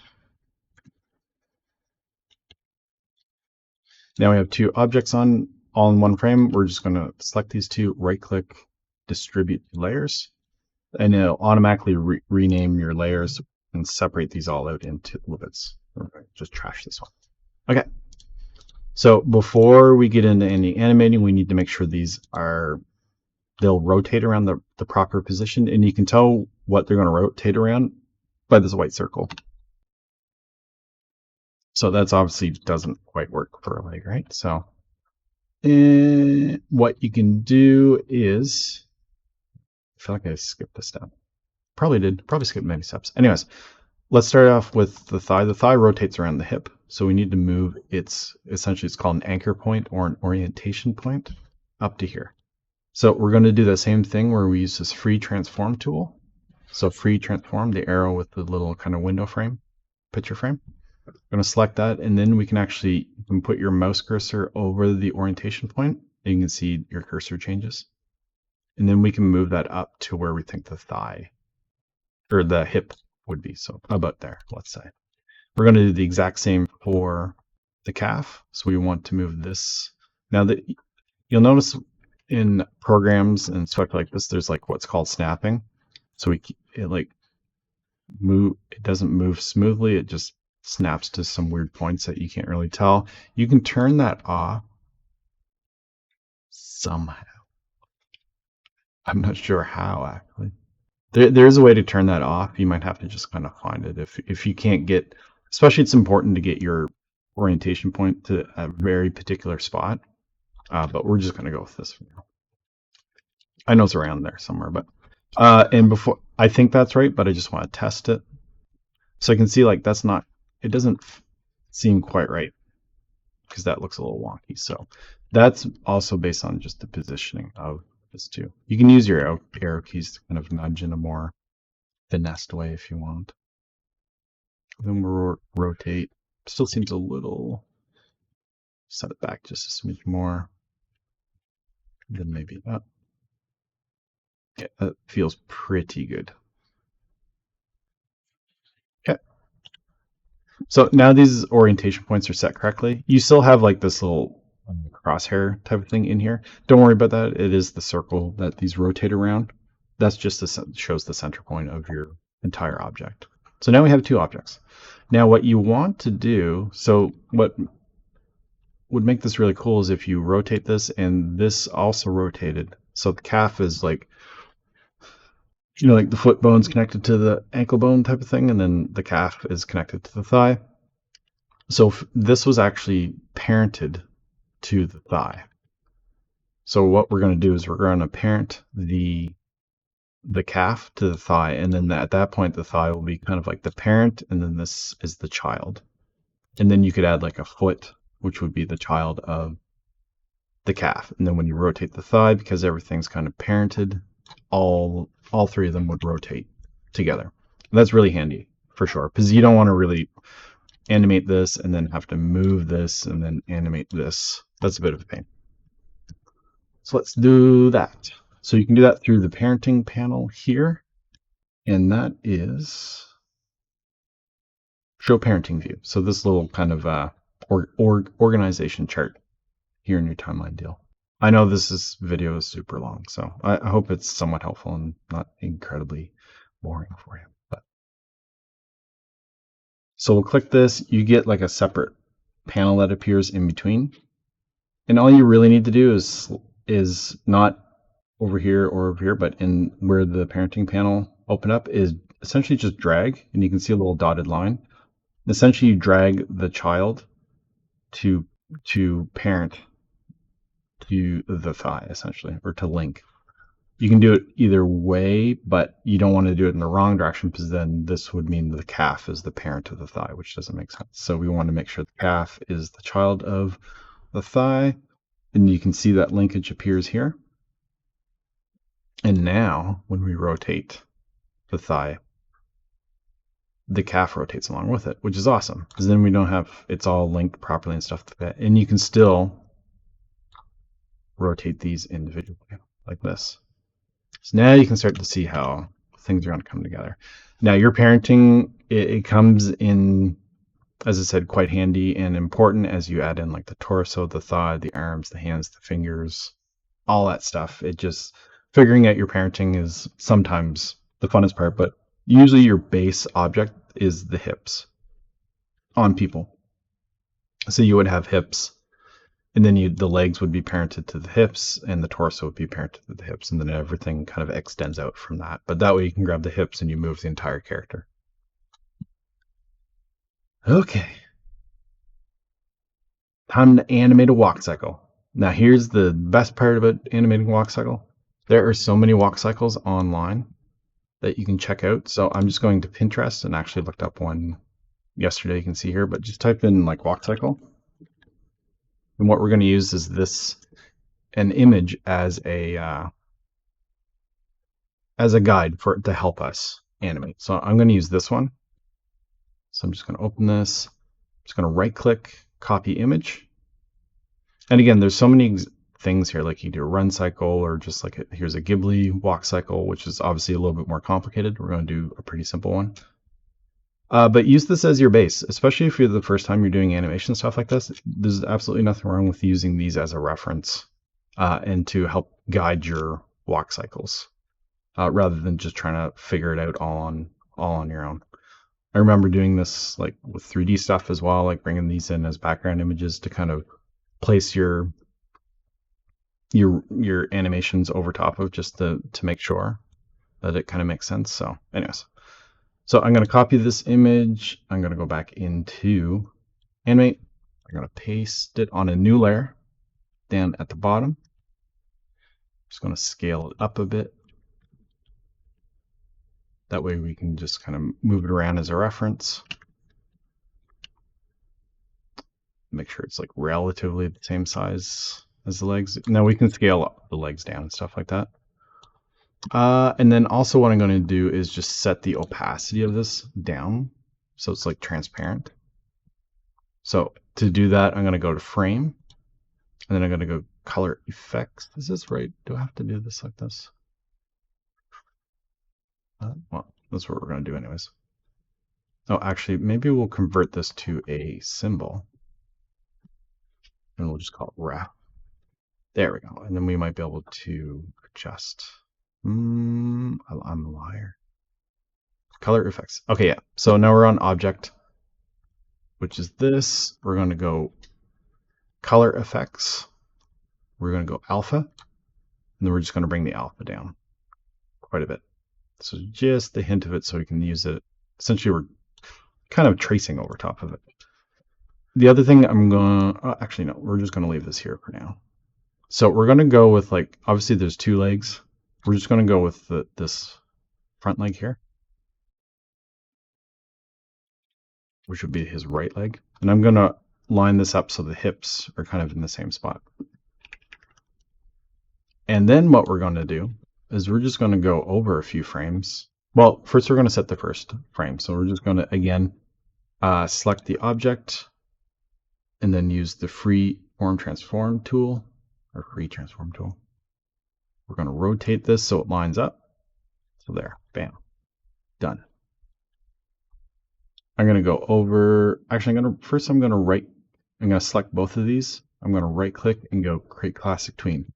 Now we have two objects all in one frame. We're just going to select these two, right click, distribute layers, and it'll automatically rename your layers and separate these all out into little bits. Just trash this one. Okay. So before we get into any animating, we need to make sure they'll rotate around the proper position, and you can tell what they're going to rotate around by this white circle. So that's obviously doesn't quite work for a leg, right? So what you can do is, I feel like I skipped a step. Probably did. Probably skipped many steps. Anyways, let's start off with the thigh. The thigh rotates around the hip. So we need to move essentially it's called an anchor point or an orientation point up to here. So we're going to do the same thing where we use this free transform tool. So free transform, the arrow with the little kind of window frame, picture frame. I'm going to select that, and then we can actually put your mouse cursor over the orientation point, and you can see your cursor changes. And then we can move that up to where we think the thigh or the hip would be. So about there, let's say. We're going to do the exact same for the calf. So we want to move this. Now that you'll notice in programs and stuff like this, there's like what's called snapping. So it doesn't move smoothly. It just snaps to some weird points that you can't really tell. You can turn that off somehow. I'm not sure how actually. There's a way to turn that off. You might have to just kind of find it. If you can't get, especially it's important to get your orientation point to a very particular spot. But we're just going to go with this for now. I know it's around there somewhere, but and before I think that's right, but I just want to test it. So I can see like it doesn't seem quite right because that looks a little wonky. So that's also based on just the positioning of this too. You can use your arrow keys to kind of nudge in a more finessed way if you want. Then we'll rotate. Still seems a little, set it back just a smidge more. Then maybe up. Yeah, that feels pretty good. Okay. So now these orientation points are set correctly. You still have like this little crosshair type of thing in here. Don't worry about that. It is the circle that these rotate around. That's just shows the center point of your entire object. So now we have two objects. Now what you want to do, so what would make this really cool is if you rotate this and this also rotated. So the calf is like, like the foot bone's connected to the ankle bone type of thing, and then the calf is connected to the thigh. So this was actually parented to the thigh. So what we're going to do is we're going to parent the calf to the thigh, and then at that point the thigh will be kind of like the parent, and then this is the child. And then you could add like a foot, which would be the child of the calf. And then when you rotate the thigh, because everything's kind of parented, all three of them would rotate together. And that's really handy for sure, because you don't want to really animate this and then have to move this and then animate this. That's a bit of a pain. So let's do that. So you can do that through the parenting panel here, and that is show parenting view. So this little kind of organization chart here in your timeline deal. I know this video is super long, so I hope it's somewhat helpful and not incredibly boring for you. But so we'll click this. You get like a separate panel that appears in between, and all you really need to do is not over here or over here, but in where the parenting panel opened up is essentially just drag, and you can see a little dotted line. Essentially, you drag the child to parent to the thigh, essentially, or to link. You can do it either way, but you don't want to do it in the wrong direction, because then this would mean the calf is the parent of the thigh, which doesn't make sense. So we want to make sure the calf is the child of the thigh, and you can see that linkage appears here. And now when we rotate the thigh, the calf rotates along with it, which is awesome, because then we don't have, it's all linked properly and stuff like that. And you can still rotate these individually like this. So now you can start to see how things are going to come together. Now your parenting, it comes in, as I said, quite handy and important as you add in like the torso, the thigh, the arms, the hands, the fingers, all that stuff. It just figuring out your parenting is sometimes the funnest part, but usually your base object is the hips on people. So you would have hips, and then the legs would be parented to the hips, and the torso would be parented to the hips, and then everything kind of extends out from that. But that way you can grab the hips and you move the entire character. Okay. Time to animate a walk cycle. Now here's the best part about animating walk cycle. There are so many walk cycles online that you can check out. So I'm just going to Pinterest and actually looked up one yesterday, you can see here, but just type in like walk cycle. And what we're going to use is an image as a guide to help us animate. So I'm going to use this one. So I'm just going to open this. I'm just going to right click, copy image. And again, there's so many things here, like you do a run cycle, or just like here's a Ghibli walk cycle, which is obviously a little bit more complicated. We're going to do a pretty simple one. But use this as your base, especially if you're the first time you're doing animation stuff like this. There's absolutely nothing wrong with using these as a reference and to help guide your walk cycles rather than just trying to figure it out all on your own. I remember doing this like with 3D stuff as well, like bringing these in as background images to kind of place your animations over top of, just to make sure that it kind of makes sense. So anyways. So I'm going to copy this image. I'm going to go back into Animate. I'm going to paste it on a new layer down at the bottom. Just going to scale it up a bit. That way we can just kind of move it around as a reference. Make sure it's like relatively the same size as the legs. Now we can scale up the legs down and stuff like that. And then also what I'm going to do is just set the opacity of this down so it's like transparent. So to do that, I'm going to go to frame, and then I'm going to go color effects. Is this right? Do I have to do this like this? Well, that's what we're going to do anyways. Oh, actually, maybe we'll convert this to a symbol, and we'll just call it ref. There we go. And then we might be able to adjust. I'm a liar. Color effects. Okay, yeah. So now we're on object, which is this. We're going to go color effects. We're going to go alpha, and then we're just going to bring the alpha down quite a bit. So just a hint of it so we can use it. Essentially, we're kind of tracing over top of it. The other thing I'm going to, actually, no, we're just going to leave this here for now. So we're going to go with, like, obviously there's two legs. We're just going to go with this front leg here, which would be his right leg. And I'm going to line this up so the hips are kind of in the same spot. And then what we're going to do is we're just going to go over a few frames. Well, first we're going to set the first frame. So we're just going to, again, select the object and then use the free transform tool. We're going to rotate this so it lines up. So there, bam, done. I'm going to go over, actually I'm going to select both of these. I'm going to right click and go create Classic Tween.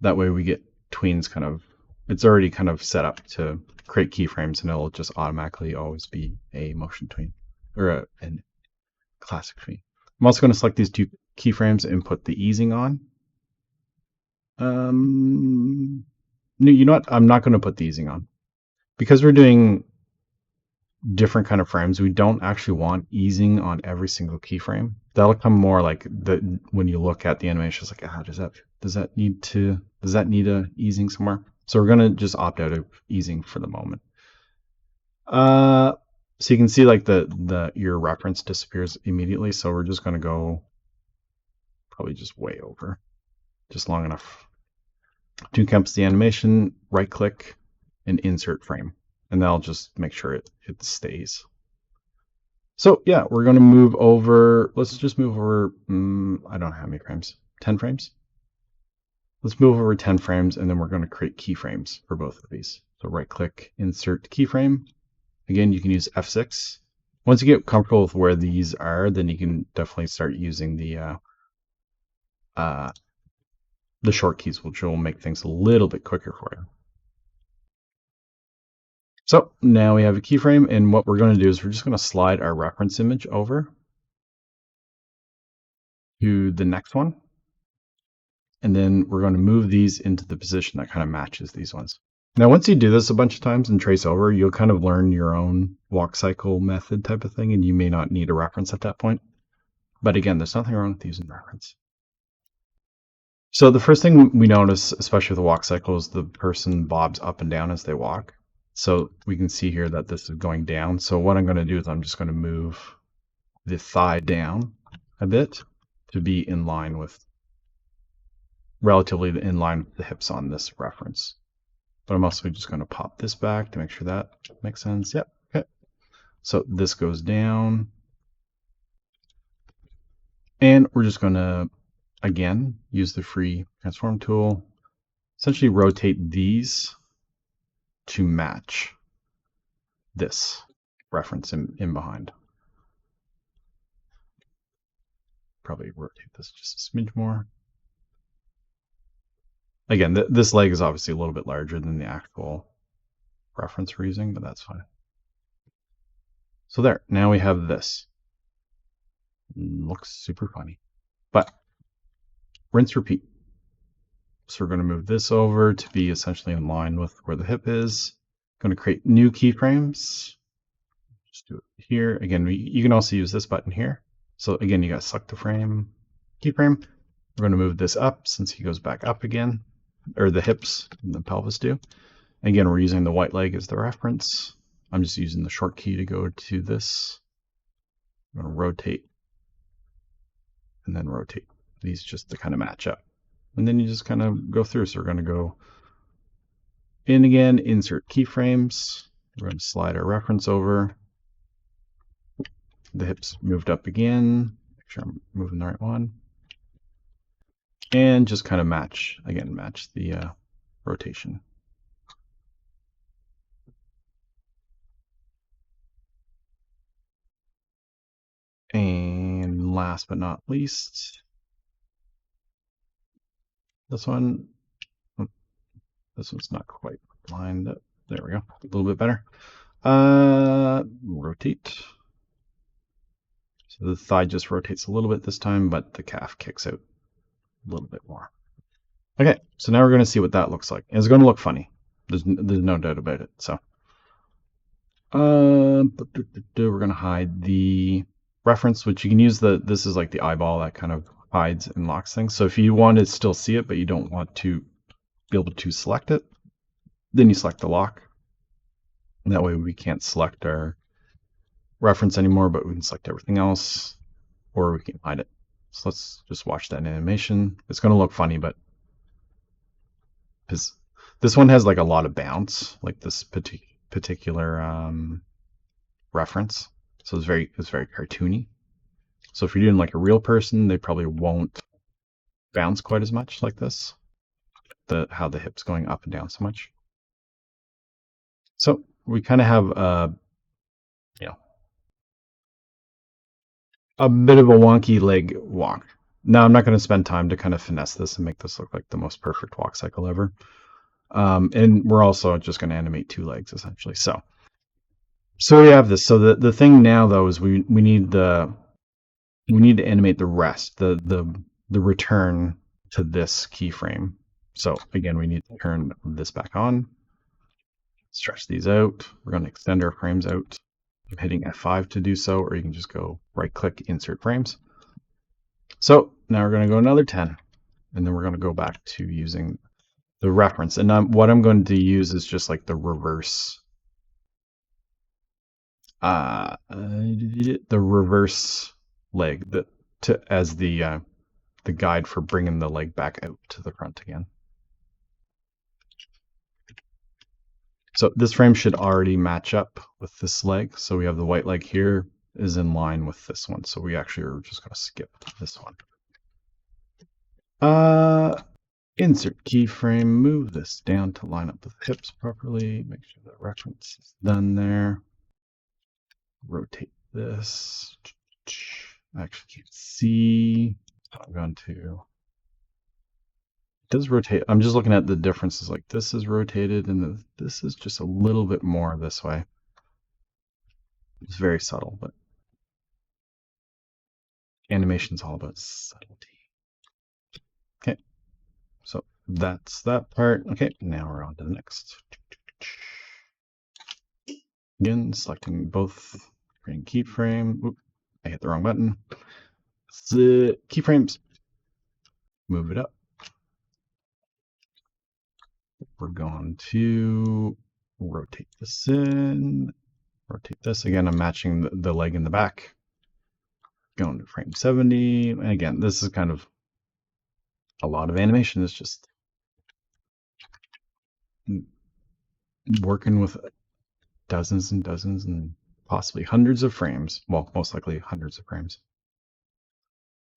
That way we get tweens kind of, it's already kind of set up to create keyframes, and it'll just automatically always be a motion tween or a Classic Tween. I'm also going to select these two keyframes and put the easing on. No, you know what? I'm not going to put the easing on because we're doing different kind of frames. We don't actually want easing on every single keyframe. That'll come more like when you look at the animation. It's like, does that need a easing somewhere? So we're going to just opt out of easing for the moment. So you can see like your reference disappears immediately. So we're just going to go probably just way over, just long enough to encompass the animation. Right click and insert frame, and that'll just make sure it stays. So yeah, we're going to move over. Let's just move over. I don't know how many frames. 10 frames. Let's move over 10 frames, and then we're going to create keyframes for both of these. So right click, insert keyframe. Again, you can use F6. Once you get comfortable with where these are, then you can definitely start using the the short keys, which will make things a little bit quicker for you. So now we have a keyframe, and what we're going to do is we're just going to slide our reference image over to the next one. And then we're going to move these into the position that kind of matches these ones. Now, once you do this a bunch of times and trace over, you'll kind of learn your own walk cycle method type of thing, and you may not need a reference at that point. But again, there's nothing wrong with using reference. So the first thing we notice, especially with the walk cycle, is the person bobs up and down as they walk. So we can see here that this is going down. So what I'm going to do is I'm just going to move the thigh down a bit to be in line with, relatively in line with the hips on this reference. But I'm also just going to pop this back to make sure that makes sense. Yep. Okay. So this goes down. And we're just going to, again, use the free transform tool, essentially rotate these to match this reference in behind. Probably rotate this just a smidge more. Again, this leg is obviously a little bit larger than the actual reference we're using, but that's fine. So there, now we have this. Looks super funny, but rinse, repeat. So we're going to move this over to be essentially in line with where the hip is. Going to create new keyframes. Just do it here. Again, you can also use this button here. So again, you got to select the frame, keyframe. We're going to move this up since he goes back up again, or the hips and the pelvis do. Again, we're using the white leg as the reference. I'm just using the short key to go to this. I'm going to rotate and then rotate these just to kind of match up. And then you just kind of go through. So we're going to go in again, insert keyframes. We're going to slide our reference over. The hips moved up again. Make sure I'm moving the right one. And just kind of match, again, match the rotation. And last but not least, this one. This one's not quite lined up. There we go. A little bit better. Rotate. So the thigh just rotates a little bit this time, but the calf kicks out a little bit more. Okay, so now we're going to see what that looks like. It's going to look funny. There's no doubt about it. So we're going to hide the reference, which you can use this is like the eyeball that kind of hides and locks things. So if you want to still see it, but you don't want to be able to select it, then you select the lock. And that way we can't select our reference anymore, but we can select everything else, or we can hide it. So let's just watch that animation. It's going to look funny, but because this one has like a lot of bounce, like this particular reference. So it's very cartoony. So if you're doing like a real person, they probably won't bounce quite as much like this. How the hip's going up and down so much. So we kind of have a bit of a wonky leg walk. Now I'm not going to spend time to kind of finesse this and make this look like the most perfect walk cycle ever. And we're also just going to animate two legs essentially. So we have this. So the thing now though is we need to animate the rest, the return to this keyframe. So again, we need to turn this back on, stretch these out. We're going to extend our frames out. I'm hitting F5 to do so, or you can just go right click, insert frames. So now we're going to go another 10, and then we're going to go back to using the reference. And what I'm going to use is just like the reverse, leg as the guide for bringing the leg back out to the front again. So this frame should already match up with this leg. So we have the white leg here is in line with this one. So we actually are just going to skip this one. Insert keyframe, move this down to line up with the hips properly. Make sure the reference is done there. Rotate this. Actually, you can see. I'm going to does rotate. I'm just looking at the differences. Like this is rotated and this is just a little bit more this way. It's very subtle, but animation's all about subtlety. Okay, so that's that part. Okay, now we're on to the next. Again, selecting both, creating keyframe. Oop, I hit the wrong button. The keyframes. Move it up. We're going to rotate this in. Rotate this. Again, I'm matching the leg in the back. Going to frame 70. And again, this is kind of a lot of animation. It's just working with dozens and dozens and possibly hundreds of frames. Well, most likely hundreds of frames.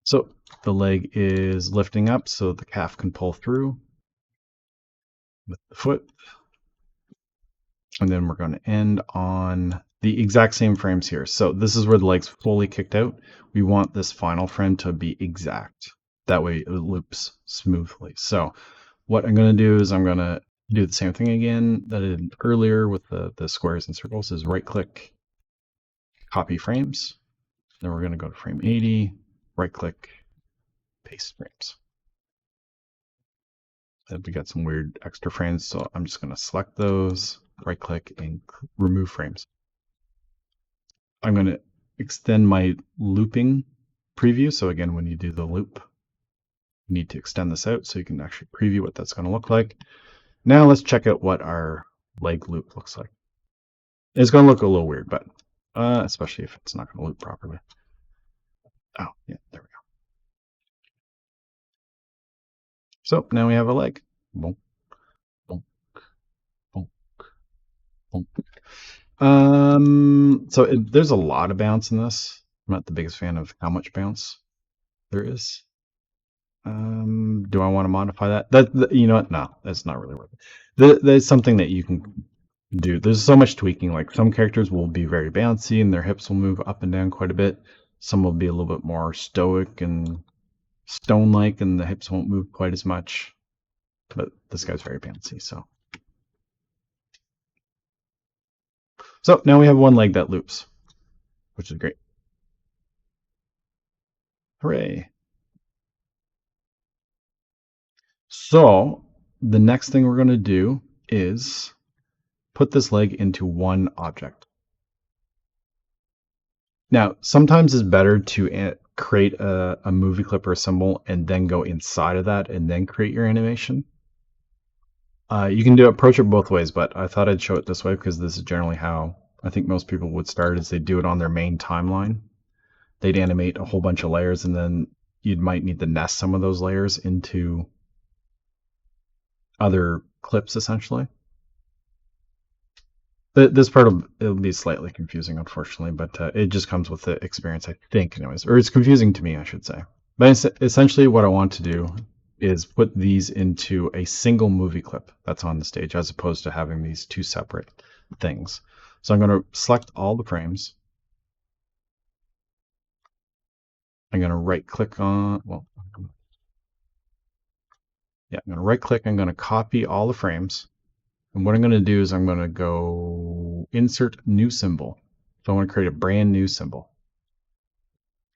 So the leg is lifting up so the calf can pull through with the foot. And then we're going to end on the exact same frames here. So this is where the leg's fully kicked out. We want this final frame to be exact. That way it loops smoothly. So what I'm going to do is I'm going to do the same thing again that I did earlier with the squares and circles. Is right click, copy frames. Then we're going to go to frame 80, right click, paste frames. And we got some weird extra frames, so I'm just going to select those, right click, and remove frames. I'm going to extend my looping preview. So again, when you do the loop, you need to extend this out so you can actually preview what that's going to look like. Now let's check out what our leg loop looks like. It's going to look a little weird, but especially if it's not going to loop properly. Oh, yeah, there we go. So now we have a leg. Bonk, bonk, bonk, bonk. So there's a lot of bounce in this. I'm not the biggest fan of how much bounce there is. Do I want to modify that? You know what? No, that's not really worth it. There's something that you can do. There's so much tweaking. Like some characters will be very bouncy and their hips will move up and down quite a bit. Some will be a little bit more stoic and stone-like and the hips won't move quite as much. But this guy's very bouncy, so. So now we have one leg that loops, which is great. Hooray. So the next thing we're going to do is put this leg into one object. Now, sometimes it's better to create a movie clip or a symbol and then go inside of that and then create your animation. You can approach it both ways, but I thought I'd show it this way because this is generally how I think most people would start, is they do it on their main timeline. They'd animate a whole bunch of layers and then you might need to nest some of those layers into other clips, essentially. This part it'll be slightly confusing, unfortunately, but it just comes with the experience, I think, anyways. Or it's confusing to me, I should say. But essentially what I want to do is put these into a single movie clip that's on the stage, as opposed to having these two separate things. So I'm going to select all the frames. I'm going to right click on, well, yeah, I'm going to right click, I'm going to copy all the frames. And what I'm going to do is I'm going to go insert new symbol. So I want to create a brand new symbol.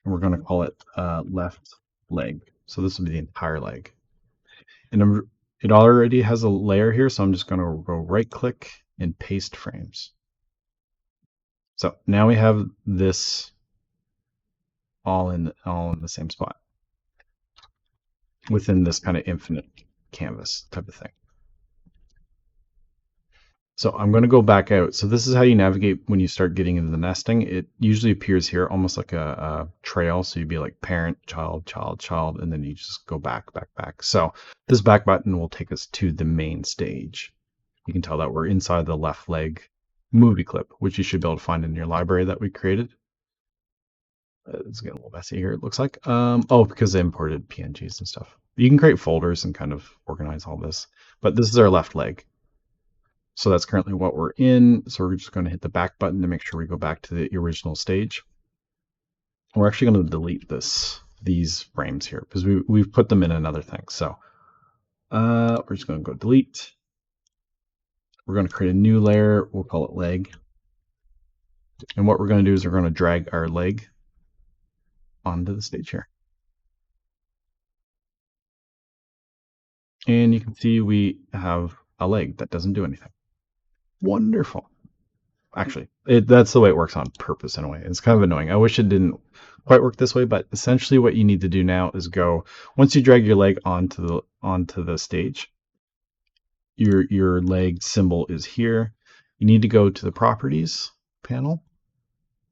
And we're going to call it left leg. So this will be the entire leg. And it already has a layer here, so I'm just going to go right click and paste frames. So now we have this all in the same spot within this kind of infinite canvas type of thing. So I'm going to go back out. So this is how you navigate when you start getting into the nesting. It usually appears here almost like a trail. So you'd be like parent, child, child, child, and then you just go back, back, back. So this back button will take us to the main stage. You can tell that we're inside the left leg movie clip, which you should be able to find in your library that we created. It's getting a little messy here, it looks like. Oh, because I imported PNGs and stuff. You can create folders and kind of organize all this. But this is our left leg. So that's currently what we're in. So we're just going to hit the back button to make sure we go back to the original stage. We're actually going to delete these frames here because we've put them in another thing. So We're just going to go delete. We're going to create a new layer. We'll call it leg. And what we're going to do is we're going to drag our leg onto the stage here. And you can see we have a leg that doesn't do anything. Wonderful. Actually, that's the way it works on purpose in a way. It's kind of annoying. I wish it didn't quite work this way, but essentially what you need to do now is go, once you drag your leg onto the stage, your leg symbol is here. You need to go to the properties panel.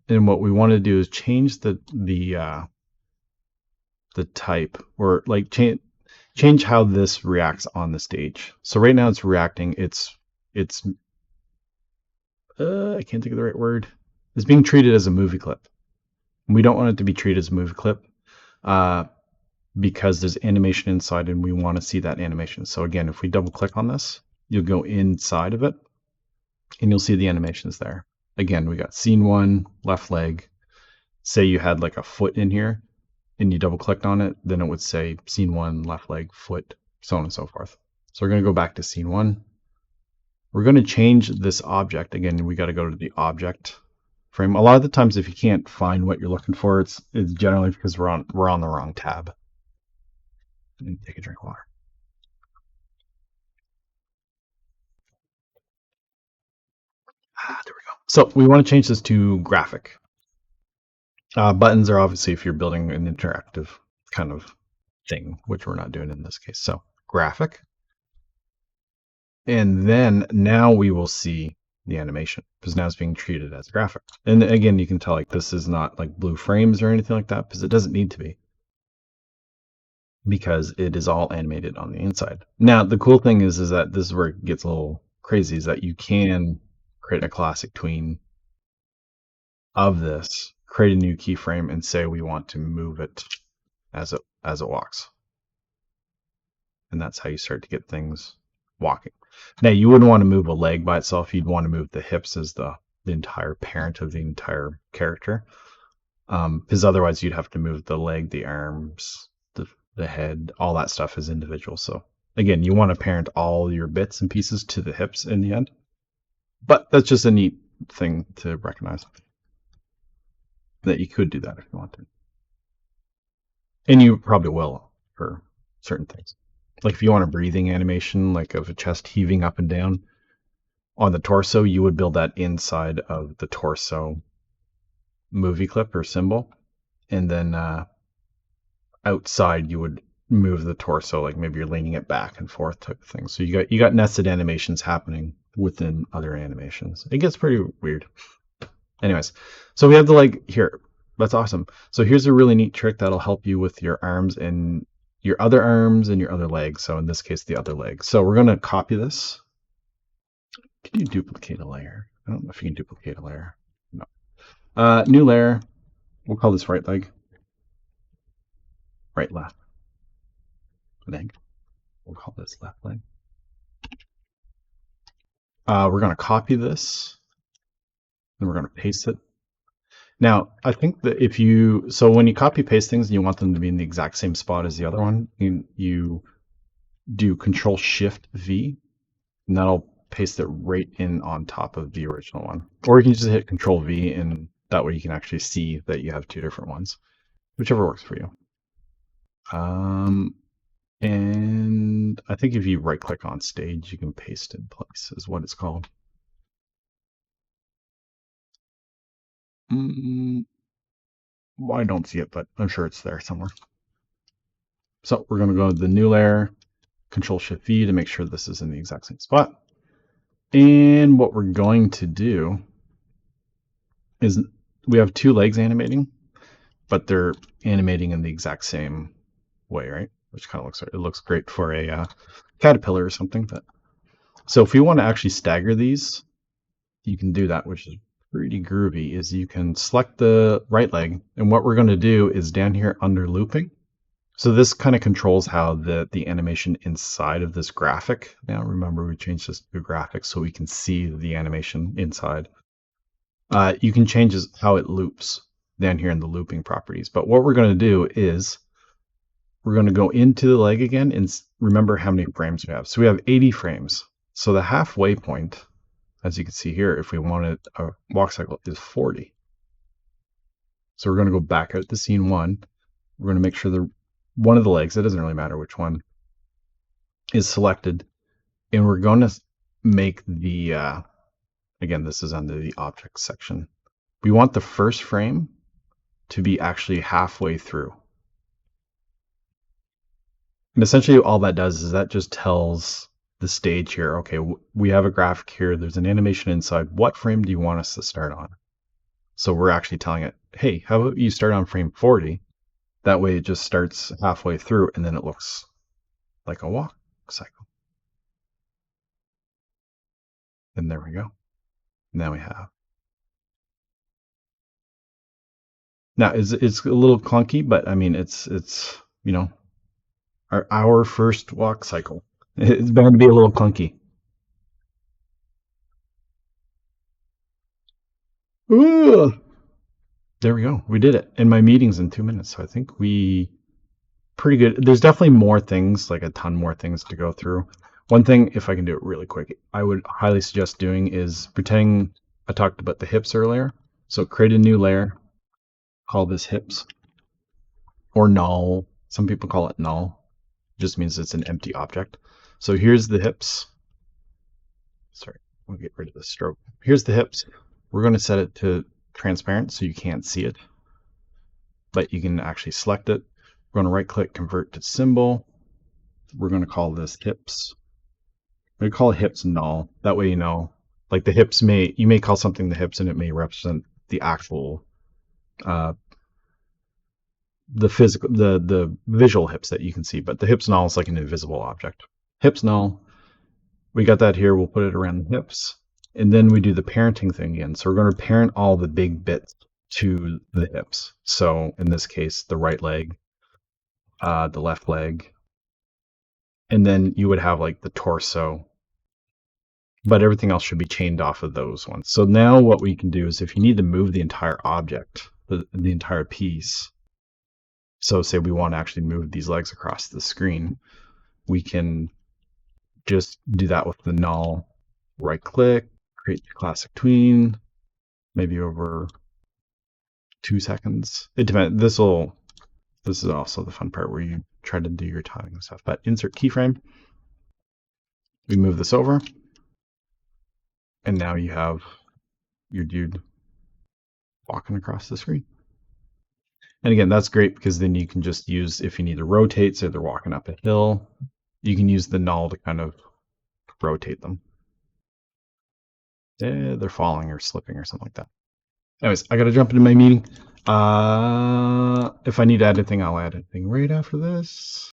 And what we want to do is change the type, or like change how this reacts on the stage. So right now it's reacting, it's I can't think of the right word. It's being treated as a movie clip. We don't want it to be treated as a movie clip because there's animation inside and we want to see that animation. So again, if we double click on this, you'll go inside of it and you'll see the animations there. Again, we got scene 1, left leg. Say you had like a foot in here and you double clicked on it, then it would say scene 1, left leg, foot, so on and so forth. So we're going to go back to scene 1. We're going to change this object. Again, we got to go to the object frame. A lot of the times if you can't find what you're looking for, it's generally because we're on the wrong tab. And take a drink of water. There we go. So we want to change this to graphic. Buttons are obviously if you're building an interactive kind of thing, which we're not doing in this case. So graphic. And then now we will see the animation because now it's being treated as a graphic. And again, you can tell like this is not like blue frames or anything like that because it doesn't need to be, because it is all animated on the inside. Now, the cool thing is that this is where it gets a little crazy, is that you can create a classic tween of this, create a new keyframe and say we want to move it as it walks. And that's how you start to get things walking. Now, you wouldn't want to move a leg by itself. You'd want to move the hips as the entire parent of the entire character. Because otherwise you'd have to move the leg, the arms, the head, all that stuff is individual. So again, you want to parent all your bits and pieces to the hips in the end. But that's just a neat thing to recognize, that you could do that if you want to. And you probably will for certain things. Like if you want a breathing animation, like of a chest heaving up and down on the torso, you would build that inside of the torso movie clip or symbol. And then outside you would move the torso, like maybe you're leaning it back and forth type of thing. So you got nested animations happening within other animations. It gets pretty weird. Anyways, so we have the leg here. That's awesome. So here's a really neat trick that'll help you with your arms and your other arms and your other legs. So in this case, the other leg. So we're going to copy this. Can you duplicate a layer? I don't know if you can duplicate a layer. No. New layer. We'll call this right leg. Right, left leg. We'll call this left leg. We're going to copy this. Then we're going to paste it. Now, I think that so when you copy paste things and you want them to be in the exact same spot as the other one, you do Control-Shift-V, and that'll paste it right in on top of the original one. Or you can just hit Control-V, and that way you can actually see that you have two different ones, whichever works for you. And I think if you right-click on stage, you can paste in place, is what it's called. Well, I don't see it, but I'm sure it's there somewhere. So we're going to go to the new layer, Control-Shift-V to make sure this is in the exact same spot. And what we're going to do is we have two legs animating, but they're animating in the exact same way, right? Which kind of looks great for a caterpillar or something. But so if we want to actually stagger these, you can do that, which is pretty groovy. Is you can select the right leg, and what we're going to do is down here under looping. So this kind of controls how the animation inside of this graphic. Now remember, we changed this to graphic so we can see the animation inside. You can change how it loops down here in the looping properties. But what we're going to do is we're going to go into the leg again and remember how many frames we have. So we have 80 frames. So the halfway point, as you can see here, if we wanted a walk cycle, is 40. So we're going to go back out to scene 1. We're going to make sure one of the legs, it doesn't really matter which one, is selected. And we're going to make the, again, this is under the objects section. We want the first frame to be actually halfway through. And essentially all that does is that just tells the stage here, okay, we have a graphic here, there's an animation inside. What frame do you want us to start on? So we're actually telling it, hey, how about you start on frame 40? That way it just starts halfway through and then it looks like a walk cycle. And there we go. Now we have. Now it's a little clunky, but I mean it's you know, our first walk cycle. It's bound to be a little clunky. Ooh. There we go. We did it. And my meeting's in 2 minutes, so I think pretty good. There's definitely more things, like a ton more things to go through. One thing, if I can do it really quick, I would highly suggest doing is pretending I talked about the hips earlier. So create a new layer, call this hips, or null. Some people call it null. It just means it's an empty object. So here's the hips. Sorry, we'll get rid of the stroke. Here's the hips. We're going to set it to transparent so you can't see it, but you can actually select it. We're going to right click, convert to symbol. We're going to call this hips. We call hips null. That way you know, like the hips you may call something the hips and it may represent the actual the physical the visual hips that you can see, but the hips null is like an invisible object. Hips null. We got that here. We'll put it around the hips. And then we do the parenting thing again. So we're going to parent all the big bits to the hips. So in this case, the right leg, the left leg, and then you would have like the torso, but everything else should be chained off of those ones. So now what we can do is if you need to move the entire object, the entire piece, so say we want to actually move these legs across the screen, we can just do that with the null, right click, create the Classic Tween, maybe over 2 seconds. It depends. This is also the fun part where you try to do your timing and stuff. But insert keyframe. We move this over, and now you have your dude walking across the screen. And again, that's great because then you can just use, if you need to rotate, say they're walking up a hill, you can use the null to kind of rotate them. They're falling or slipping or something like that. Anyways, I got to jump into my meeting. If I need to add anything, I'll add anything right after this.